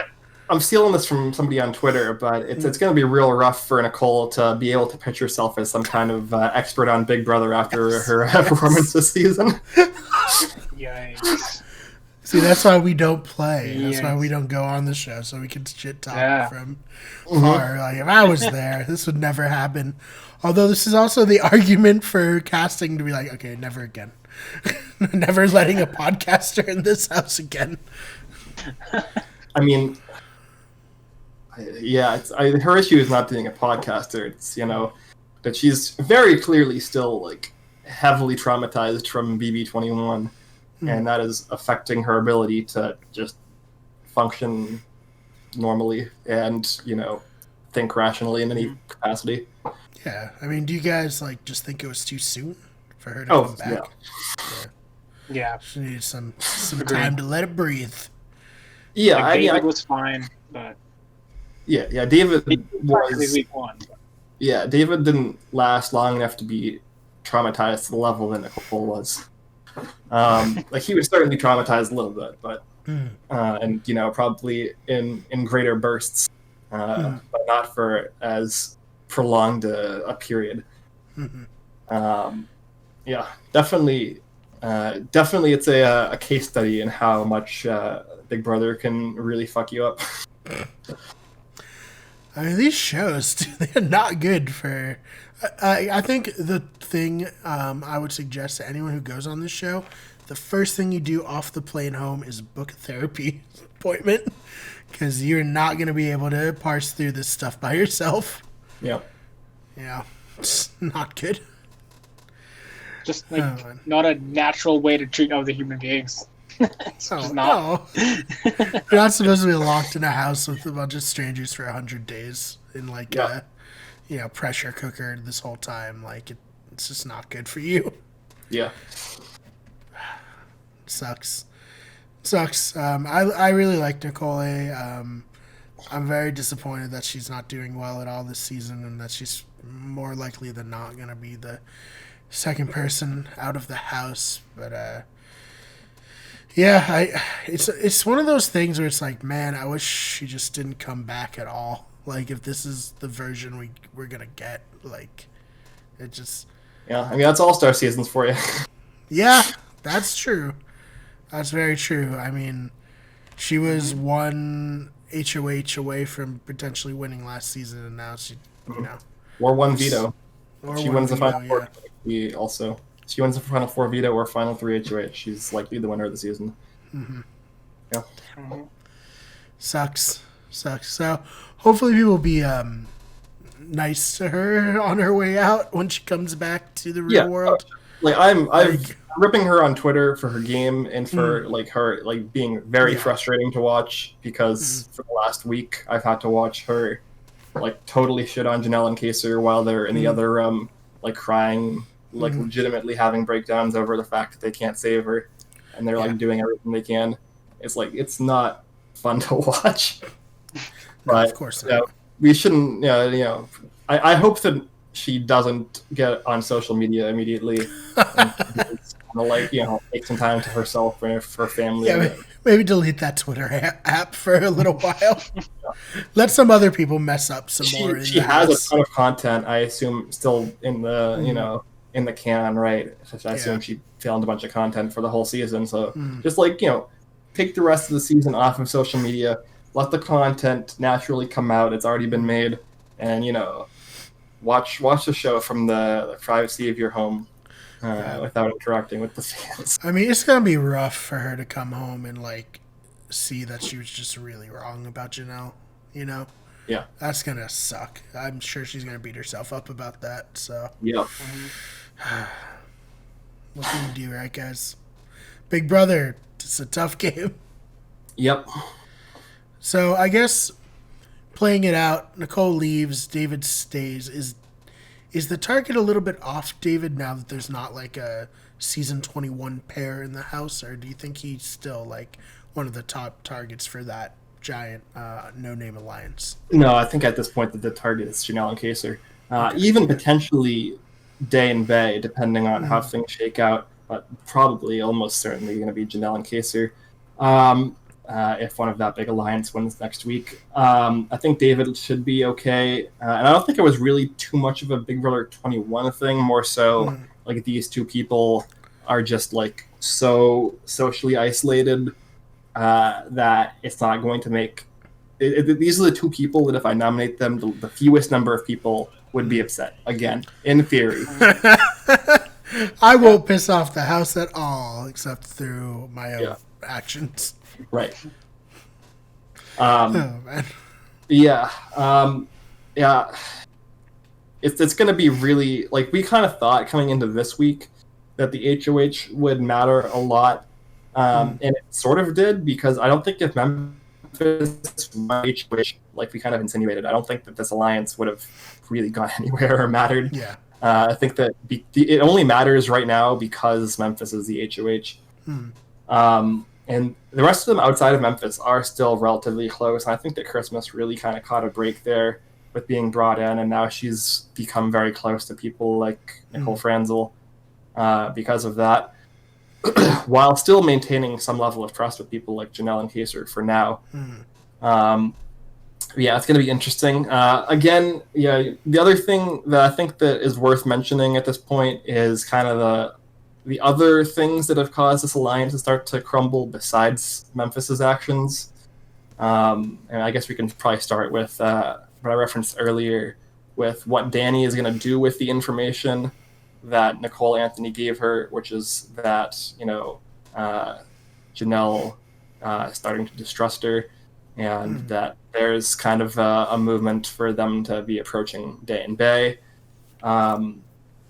A: I'm stealing this from somebody on Twitter, but it's going to be real rough for Nicole to be able to pitch herself as some kind of expert on Big Brother after her performance this season.
B: Yikes.
C: See, that's why we don't play. That's why we don't go on the show, so we can shit talk from far. Like, if I was there, this would never happen. Although this is also the argument for casting to be like, okay, never again. Never letting a podcaster in this house again.
A: Her issue is not being a podcaster. It's, that she's very clearly still, heavily traumatized from BB21. And that is affecting her ability to just function normally and, think rationally in any capacity.
C: Yeah. Do you guys, just think it was too soon for her to come back?
B: Yeah.
C: She needed some time to let it breathe.
A: Yeah,
B: David was fine, but...
A: Yeah, David was...
B: week one.
A: Yeah, David didn't last long enough to be traumatized to the level that Nicole was. He was certainly traumatized a little bit, but and probably in greater bursts, but not for as prolonged a period.
C: Mm-hmm.
A: Yeah, definitely. Definitely, it's a case study in how much Big Brother can really fuck you up.
C: I mean, these shows, they're not good for. I think the thing I would suggest to anyone who goes on this show, the first thing you do off the plane home is book a therapy appointment, because you're not going to be able to parse through this stuff by yourself.
A: Yeah.
C: Yeah, it's not good.
B: Just not a natural way to treat other human beings. It's just not.
C: No. You're not supposed to be locked in a house with a bunch of strangers for 100 days in a pressure cooker this whole time. It's just not good for you.
A: Yeah.
C: Sucks. I really like Nicole. I'm very disappointed that she's not doing well at all this season, and that she's more likely than not going to be the second person out of the house. But it's one of those things where it's like, man, I wish she just didn't come back at all. If this is the version we're gonna get, it just.
A: Yeah, I mean that's All-Star seasons for you.
C: Yeah, that's true. That's very true. I mean, she was one HOH away from potentially winning last season, and now she,
A: or one veto. She wins the final four.
C: Yeah.
A: She wins the final four veto or final 3 HOH. She's likely the winner of the season.
C: Mm-hmm.
A: Yeah.
C: Sucks. So hopefully people will be nice to her on her way out when she comes back to the real world.
A: I'm ripping her on Twitter for her game and for her being very frustrating to watch, because for the last week I've had to watch her totally shit on Janelle and Kaser while they're in the other room crying, legitimately having breakdowns over the fact that they can't save her, and they're doing everything they can. It's not fun to watch.
C: No,
A: but
C: of course not.
A: We shouldn't. I hope that she doesn't get on social media immediately. And take some time to herself and for family.
C: Yeah, maybe delete that Twitter app for a little while. Let some other people mess up some more.
A: She has a ton of content, I assume, still in the in the can, right? I assume she filmed a bunch of content for the whole season. So just take the rest of the season off of social media. Let the content naturally come out. It's already been made, and watch the show from the privacy of your home without interacting with the fans.
C: I mean, it's gonna be rough for her to come home and see that she was just really wrong about Janelle.
A: Yeah,
C: that's gonna suck. I'm sure she's gonna beat herself up about that. So
A: yeah,
C: what can you do, right, guys? Big Brother, it's a tough game.
A: Yep.
C: So I guess playing it out, Nicole leaves, David stays. Is the target a little bit off David now that there's not a season 21 pair in the house, or do you think he's still one of the top targets for that giant no-name alliance?
A: No, I think at this point that the target is Janelle and Kaser. Even potentially Day and Bay, depending on how things shake out, but probably almost certainly going to be Janelle and Kaser. If one of that big alliance wins next week. I think David should be okay. And I don't think it was really too much of a Big Brother 21 thing, more so these two people are just so socially isolated that it's not going to make... these are the two people that if I nominate them, the fewest number of people would be upset. Again, in theory.
C: I won't piss off the house at all, except through my own actions.
A: Right.
C: Oh, man.
A: Yeah. Yeah. It's going to be really... we kind of thought coming into this week that the HOH would matter a lot. And it sort of did, because I don't think if Memphis won HOH, we kind of insinuated, I don't think that this alliance would have really gone anywhere or mattered.
C: Yeah.
A: I think that it only matters right now because Memphis is the HOH. And the rest of them outside of Memphis are still relatively close. And I think that Christmas really kind of caught a break there with being brought in. And now she's become very close to people like Nicole Franzel because of that, while still maintaining some level of trust with people like Janelle and Kaser for now. Yeah, it's going to be interesting. Again, yeah, the other thing that I think that is worth mentioning at this point is kind of the other things that have caused this alliance to start to crumble besides Memphis's actions. And I guess we can probably start with what I referenced earlier, with what Danny is going to do with the information that Nicole Anthony gave her, which is that Janelle starting to distrust her, and that there's kind of a movement for them to be approaching Day and Bay. And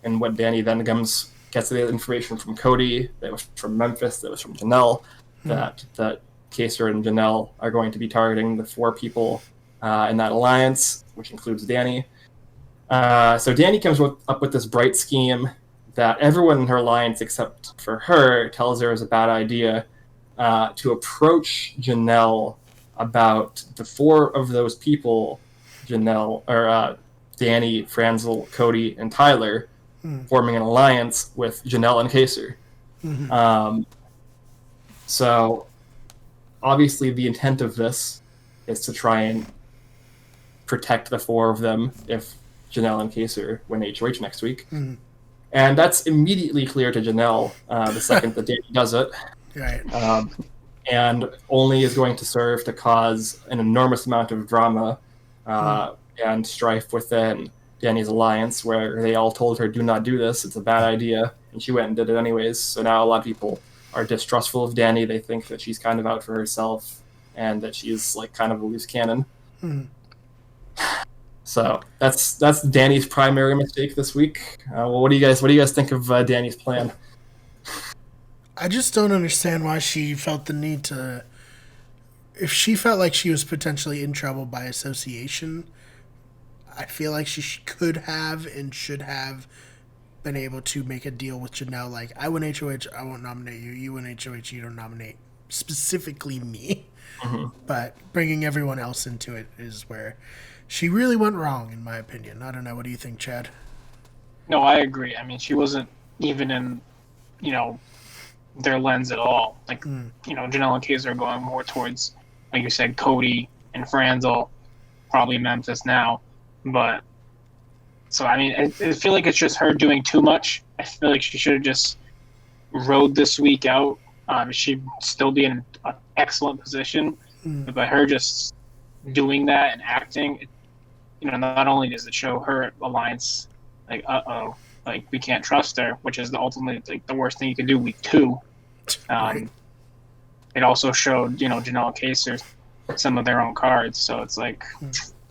A: what Danny then gets the information from Cody, that was from Memphis, that was from Janelle, that Kaser and Janelle are going to be targeting the 4 people in that alliance, which includes Danny. So Danny comes up with this bright scheme that everyone in her alliance except for her tells her is a bad idea, to approach Janelle about the 4 of those people, Danny, Franzel, Cody, and Tyler, forming an alliance with Janelle and Kaser. So obviously the intent of this is to try and protect the 4 of them if Janelle and Kaser win HOH next week. And that's immediately clear to Janelle the second that Danny does it.
C: Right.
A: And only is going to serve to cause an enormous amount of drama and strife within Danny's alliance, where they all told her, do not do this, it's a bad idea, and she went and did it anyways. So now a lot of people are distrustful of Danny. They think that she's kind of out for herself and that she's like kind of a loose cannon. So that's Danny's primary mistake this week. Well, what do you guys think of Danny's plan?
C: I just don't understand why she felt the need to. If she felt like she was potentially in trouble by association, I feel like she could have and should have been able to make a deal with Janelle. Like, I win HOH, I won't nominate you. You win HOH, you don't nominate specifically me. But bringing everyone else into it is where she really went wrong, in my opinion. I don't know. What do you think, Chad?
B: No, I agree. I mean, she wasn't even in, their lens at all. Like, Janelle and Kaser are going more towards, like you said, Cody and Franzel, probably Memphis now. But, so, I mean, I feel like it's just her doing too much. I feel like she should have just rode this week out. She'd still be in an excellent position. But her just doing that and acting, not only does it show her alliance, like, like, we can't trust her, which is ultimately like the worst thing you can do week 2. It also showed, Janelle and Kaser some of their own cards. So it's like,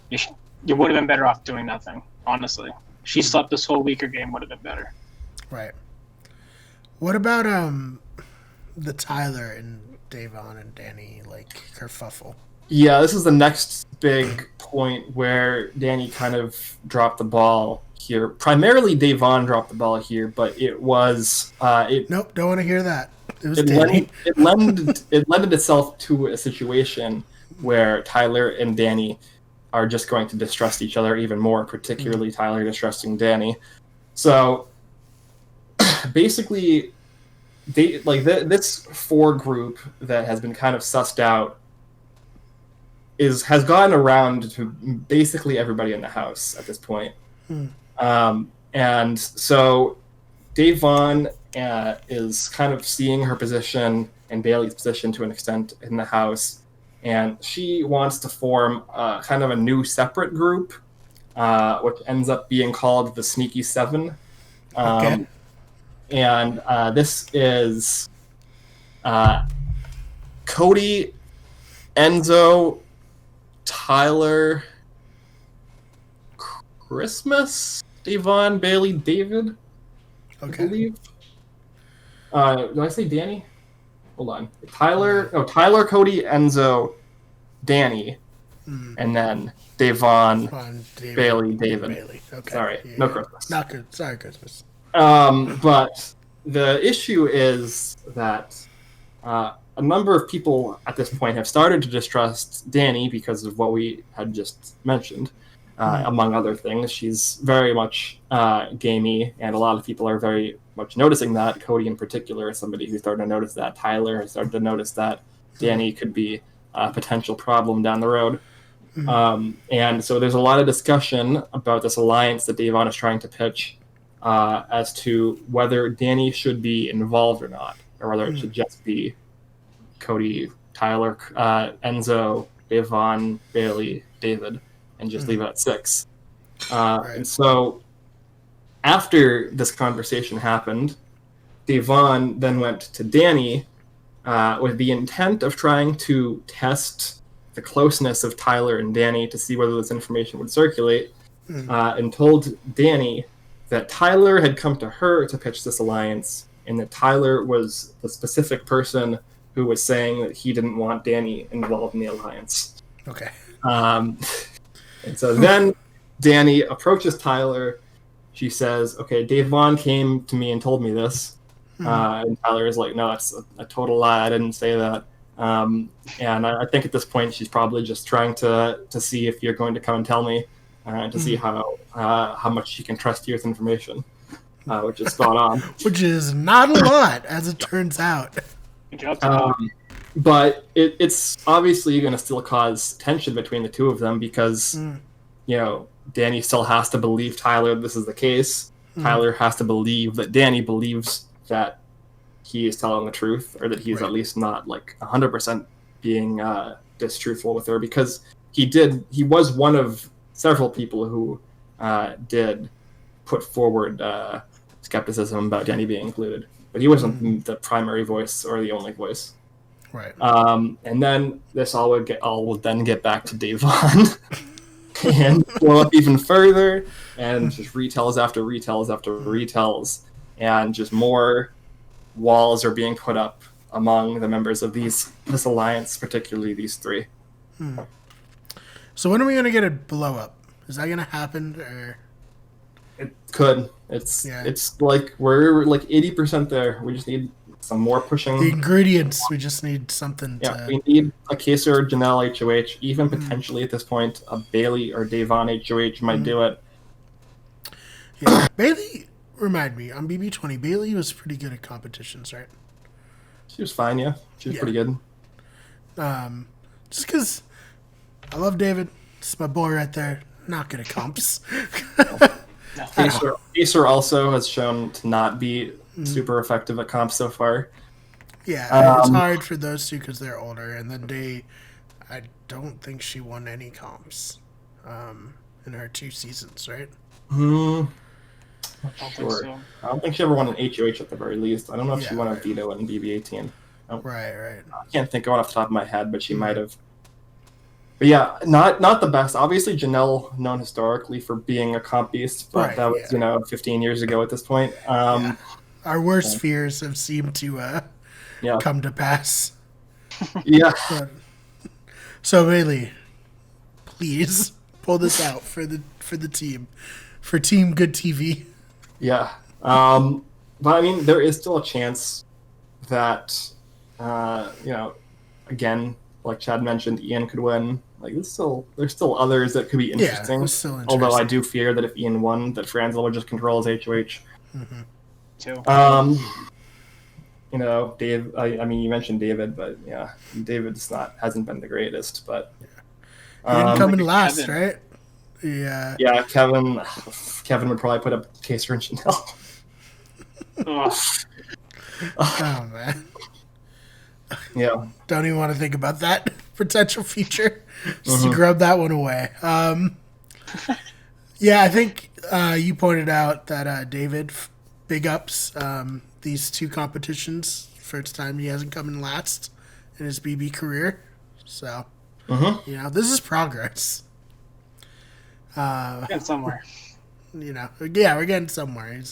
B: you would have been better off doing nothing, honestly. She slept this whole week, her game would have been better.
C: Right. What about the Tyler and Davon and Danny, like, kerfuffle?
A: Yeah, this is the next big point where Danny kind of dropped the ball here. Primarily, Davon dropped the ball here, but it was...
C: Nope, don't want to hear that. It was
A: Danny. It lended itself to a situation where Tyler and Danny are just going to distrust each other even more, particularly Tyler distrusting Danny. So, basically, this 4 group that has been kind of sussed out has gotten around to basically everybody in the house at this point. And so Davon is kind of seeing her position and Bailey's position to an extent in the house, and she wants to form kind of a new separate group, which ends up being called the Sneaky 7.
C: Okay.
A: And this is Cody, Enzo, Tyler, Christmas, Davon, Bailey, David, I believe. Did I say Danny? Hold on. Tyler, Cody, Enzo, Danny, and then Davon, Bailey, David.
C: Bailey. Okay.
A: Sorry,
C: Yeah,
A: no
C: yeah.
A: Christmas.
C: Not good. Sorry, Christmas.
A: But the issue is that a number of people at this point have started to distrust Danny because of what we had just mentioned, among other things. She's very much gamey, and a lot of people are very much noticing that. Cody in particular is somebody who's starting to notice that. Tyler has started to notice that Danny could be a potential problem down the road. And so there's a lot of discussion about this alliance that Davon is trying to pitch as to whether Danny should be involved or not, or whether it should just be Cody, Tyler, Enzo, Davon, Bailey, David, and just leave it at 6. And so after this conversation happened, Davon then went to Danny with the intent of trying to test the closeness of Tyler and Danny to see whether this information would circulate, and told Danny that Tyler had come to her to pitch this alliance, and that Tyler was the specific person who was saying that he didn't want Danny involved in the alliance.
C: Okay.
A: And so then Danny approaches Tyler. She says, okay, Davon came to me and told me this. And Tyler is like, no, that's a total lie. I didn't say that. And I think at this point she's probably just trying to see if you're going to come and tell me, to see how much she can trust you with information, which is spot on.
C: Which is not a lot, as it turns out.
A: But it's obviously going to still cause tension between the two of them because, Danny still has to believe Tyler this is the case. Tyler has to believe that Danny believes that he is telling the truth, or that he's at least not like 100% being distruthful with her, because he was one of several people who did put forward skepticism about Danny being included, but he wasn't the primary voice or the only voice.
C: Right.
A: And then this all will then get back to Davon and blow up even further, and just retells after retells after retells, and just more walls are being put up among the members of this alliance, particularly these 3.
C: So when are we gonna get a blow up? Is that gonna happen, or
A: it could? It's like we're like 80% there. We just need some more pushing.
C: The ingredients. We just need something.
A: We need a Kaiser or Janelle HOH. Even potentially at this point, a Bailey or Davon HOH might do it.
C: Yeah, Bailey. Remind me, on BB20, Bailey was pretty good at competitions, right?
A: She was fine, yeah. She was pretty good.
C: Just because I love David. It's my boy right there. Not good at comps.
A: Acer also has shown to not be super effective at comps so far.
C: Yeah, it's hard for those two because they're older. And then I don't think she won any comps in her 2 seasons, right?
A: Sure. I don't think she ever won an HOH at the very least. I don't know if she won a veto in BB18.
C: Right.
A: I can't think of it off the top of my head, but she might have. But yeah, not the best. Obviously, Janelle known historically for being a comp beast, but that was 15 years ago at this point.
C: Our worst fears have seemed to come to pass.
A: Yeah.
C: So Bailey, please pull this out for the team, for Team Good TV.
A: Yeah. But I mean, there is still a chance that, again, like Chad mentioned, Ian could win. Like, there's still others that could be interesting.
C: Still interesting.
A: Although I do fear that if Ian won, that Franzel would just control his HOH.
B: Too.
A: Dave. I mean, you mentioned David, but yeah, David's hasn't been the greatest. But
C: he didn't come in last,
B: Kevin.
C: right? Yeah.
A: Yeah, Kevin would probably put up Kaiser and Janelle.
C: Oh man.
A: Yeah.
C: Don't even want to think about that potential future. Just to grub that one away. Yeah, I think you pointed out that David, big ups, these 2 competitions. First time he hasn't come in last in his BB career. So, this is progress.
B: Getting somewhere.
C: We're getting somewhere.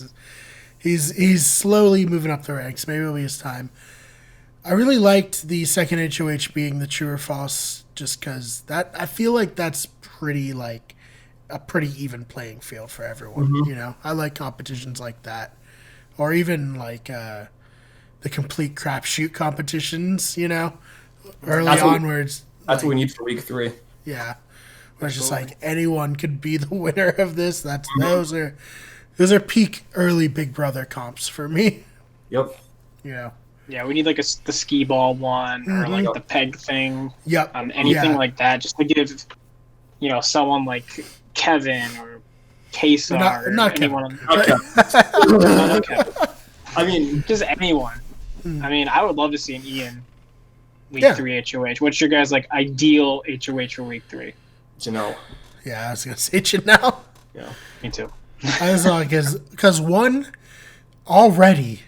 C: He's slowly moving up the ranks. Maybe it'll be his time. I really liked the second HOH being the true or false, just because I feel like that's pretty like a pretty even playing field for everyone. I like competitions like that, or even like the complete crapshoot competitions. Early onwards.
A: That's what we need for week 3.
C: Yeah, where it's just like anyone could be the winner of this. Those are peak early Big Brother comps for me.
A: Yep.
B: Yeah, we need like the skee ball one or like the peg thing.
C: Yep.
B: Anything like that, just to give someone like Kevin or Kesar
C: Not
B: or anyone.
A: Okay.
B: Not Kevin.
A: I mean,
B: Just anyone. I mean, I would love to see an Ian week
C: Yeah.
B: 3 HOH. What's your guys' ideal HOH for week 3?
A: Janelle.
C: Yeah, I was gonna say Janelle.
A: Yeah.
B: Me too.
C: I was like, because one, already,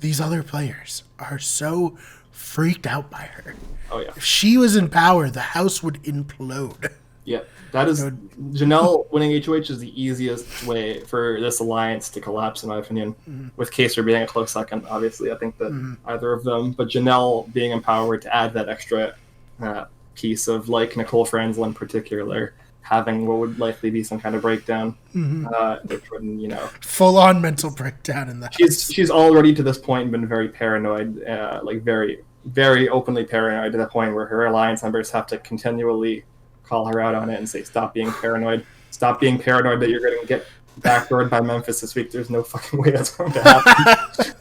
C: these other players are so freaked out by her.
A: Oh yeah.
C: If she was in power, the house would implode.
A: Yeah. That is Janelle winning HOH is the easiest way for this alliance to collapse, in my opinion. With Kaser being a close second, obviously, I think that either of them, but Janelle being empowered to add that extra piece of like Nicole Franzel in particular having what would likely be some kind of breakdown, which would
C: Full on mental breakdown in the house.
A: she's already to this point been very paranoid, like very very openly paranoid to the point where her alliance members have to continually call her out on it and say, stop being paranoid. Stop being paranoid that you're going to get backdoored by Memphis this week. There's no fucking way that's going to happen.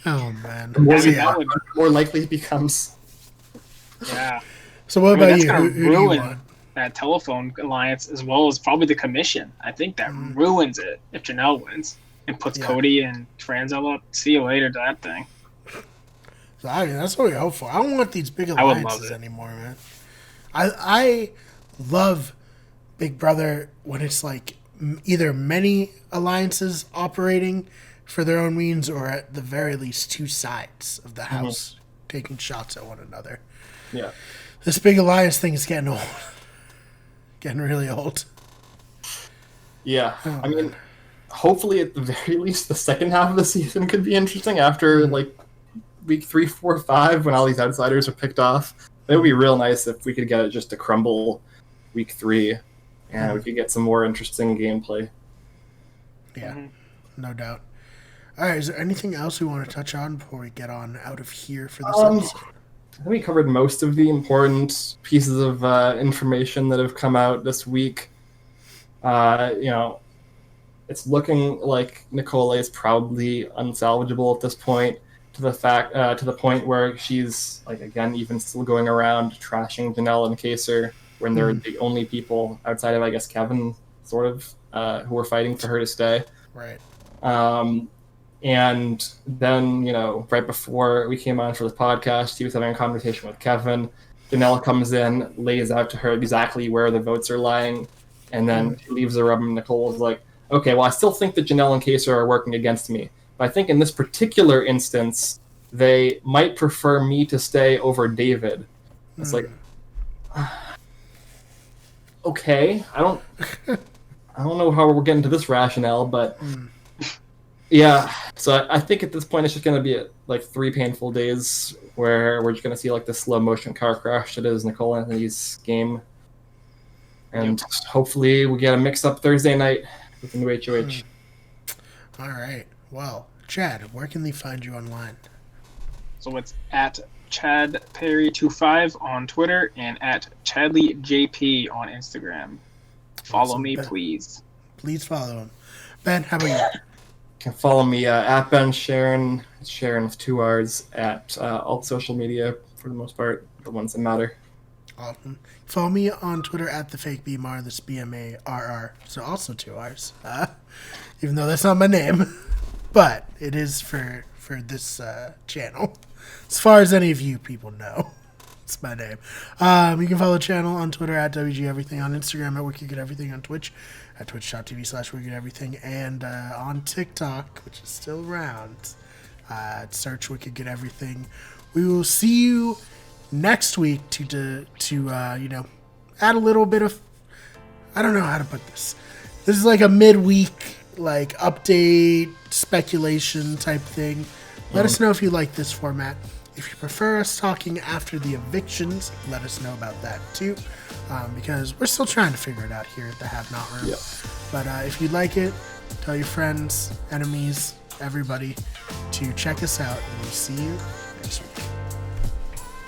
C: Oh, man.
B: That
A: More likely it becomes.
B: Yeah.
C: So what about
B: that's
C: you?
B: gonna
C: Who do you
B: ruin
C: want?
B: that telephone alliance as well as probably the commission. I think that ruins it if Janelle wins and puts Cody and Franzel up. See you later to that thing.
C: So, I mean, that's what we hope for. I don't want these big
B: would love
C: alliances
B: it.
C: anymore, man. I love Big Brother when it's like either many alliances operating for their own means or at the very least two sides of the house taking shots at one another.
A: Yeah.
C: This big alliance thing is getting old. Getting really old.
A: Yeah. I mean, hopefully at the very least the second half of the season could be interesting after like week 3, 4, 5 when all these outsiders are picked off. It would be real nice if we could get it just to crumble week 3 and we could get some more interesting gameplay.
C: Yeah, no doubt. All right, is there anything else we want to touch on before we get on out of here for this episode?
A: I think we covered most of the important pieces of information that have come out this week. It's looking like Nicole is probably unsalvageable at this point. To the point where she's like again even still going around trashing Janelle and Kaser when they're the only people outside of I guess Kevin sort of who are fighting for her to stay.
C: Right.
A: And then right before we came on for the podcast, he was having a conversation with Kevin. Janelle comes in, lays out to her exactly where the votes are lying, and then she leaves the room. And Nicole was like, "Okay, well I still think that Janelle and Kaser are working against me. But I think in this particular instance, they might prefer me to stay over David." It's like, okay, I don't know how we're getting to this rationale, but yeah. So I think at this point it's just going to be like 3 painful days where we're just going to see like the slow motion car crash that is Nicole Anthony's game, and hopefully we get a mix up Thursday night with the new HOH.
C: All right. Well, Chad, where can they find you online?
B: So it's at Chad Perry25 on Twitter and at ChadleyJP on Instagram. Follow me, please.
C: Please follow him. Ben, how about you?
A: You can follow me at Ben Sharon. It's Sharon with 2 R's at all social media for the most part, the ones that matter.
C: Awesome. Follow me on Twitter at theFakeBMar, this BMARR. So also 2 R's. Even though that's not my name. But it is for this channel. As far as any of you people know. It's my name. You can follow the channel on Twitter at WGEverything, on Instagram at WickedGetEverything, on Twitch at twitch.tv/WickedEverything, and on TikTok, which is still around, search Wicked Get Everything. We will see you next week to add a little bit of, I don't know how to put this. This is like a midweek like update speculation type thing. Let us know if you like this format. If you prefer us talking after the evictions, let us know about that too, because we're still trying to figure it out here at the Have Not Room.
A: Yep.
C: But if you'd like it, tell your friends, enemies, everybody to check us out, and we'll see you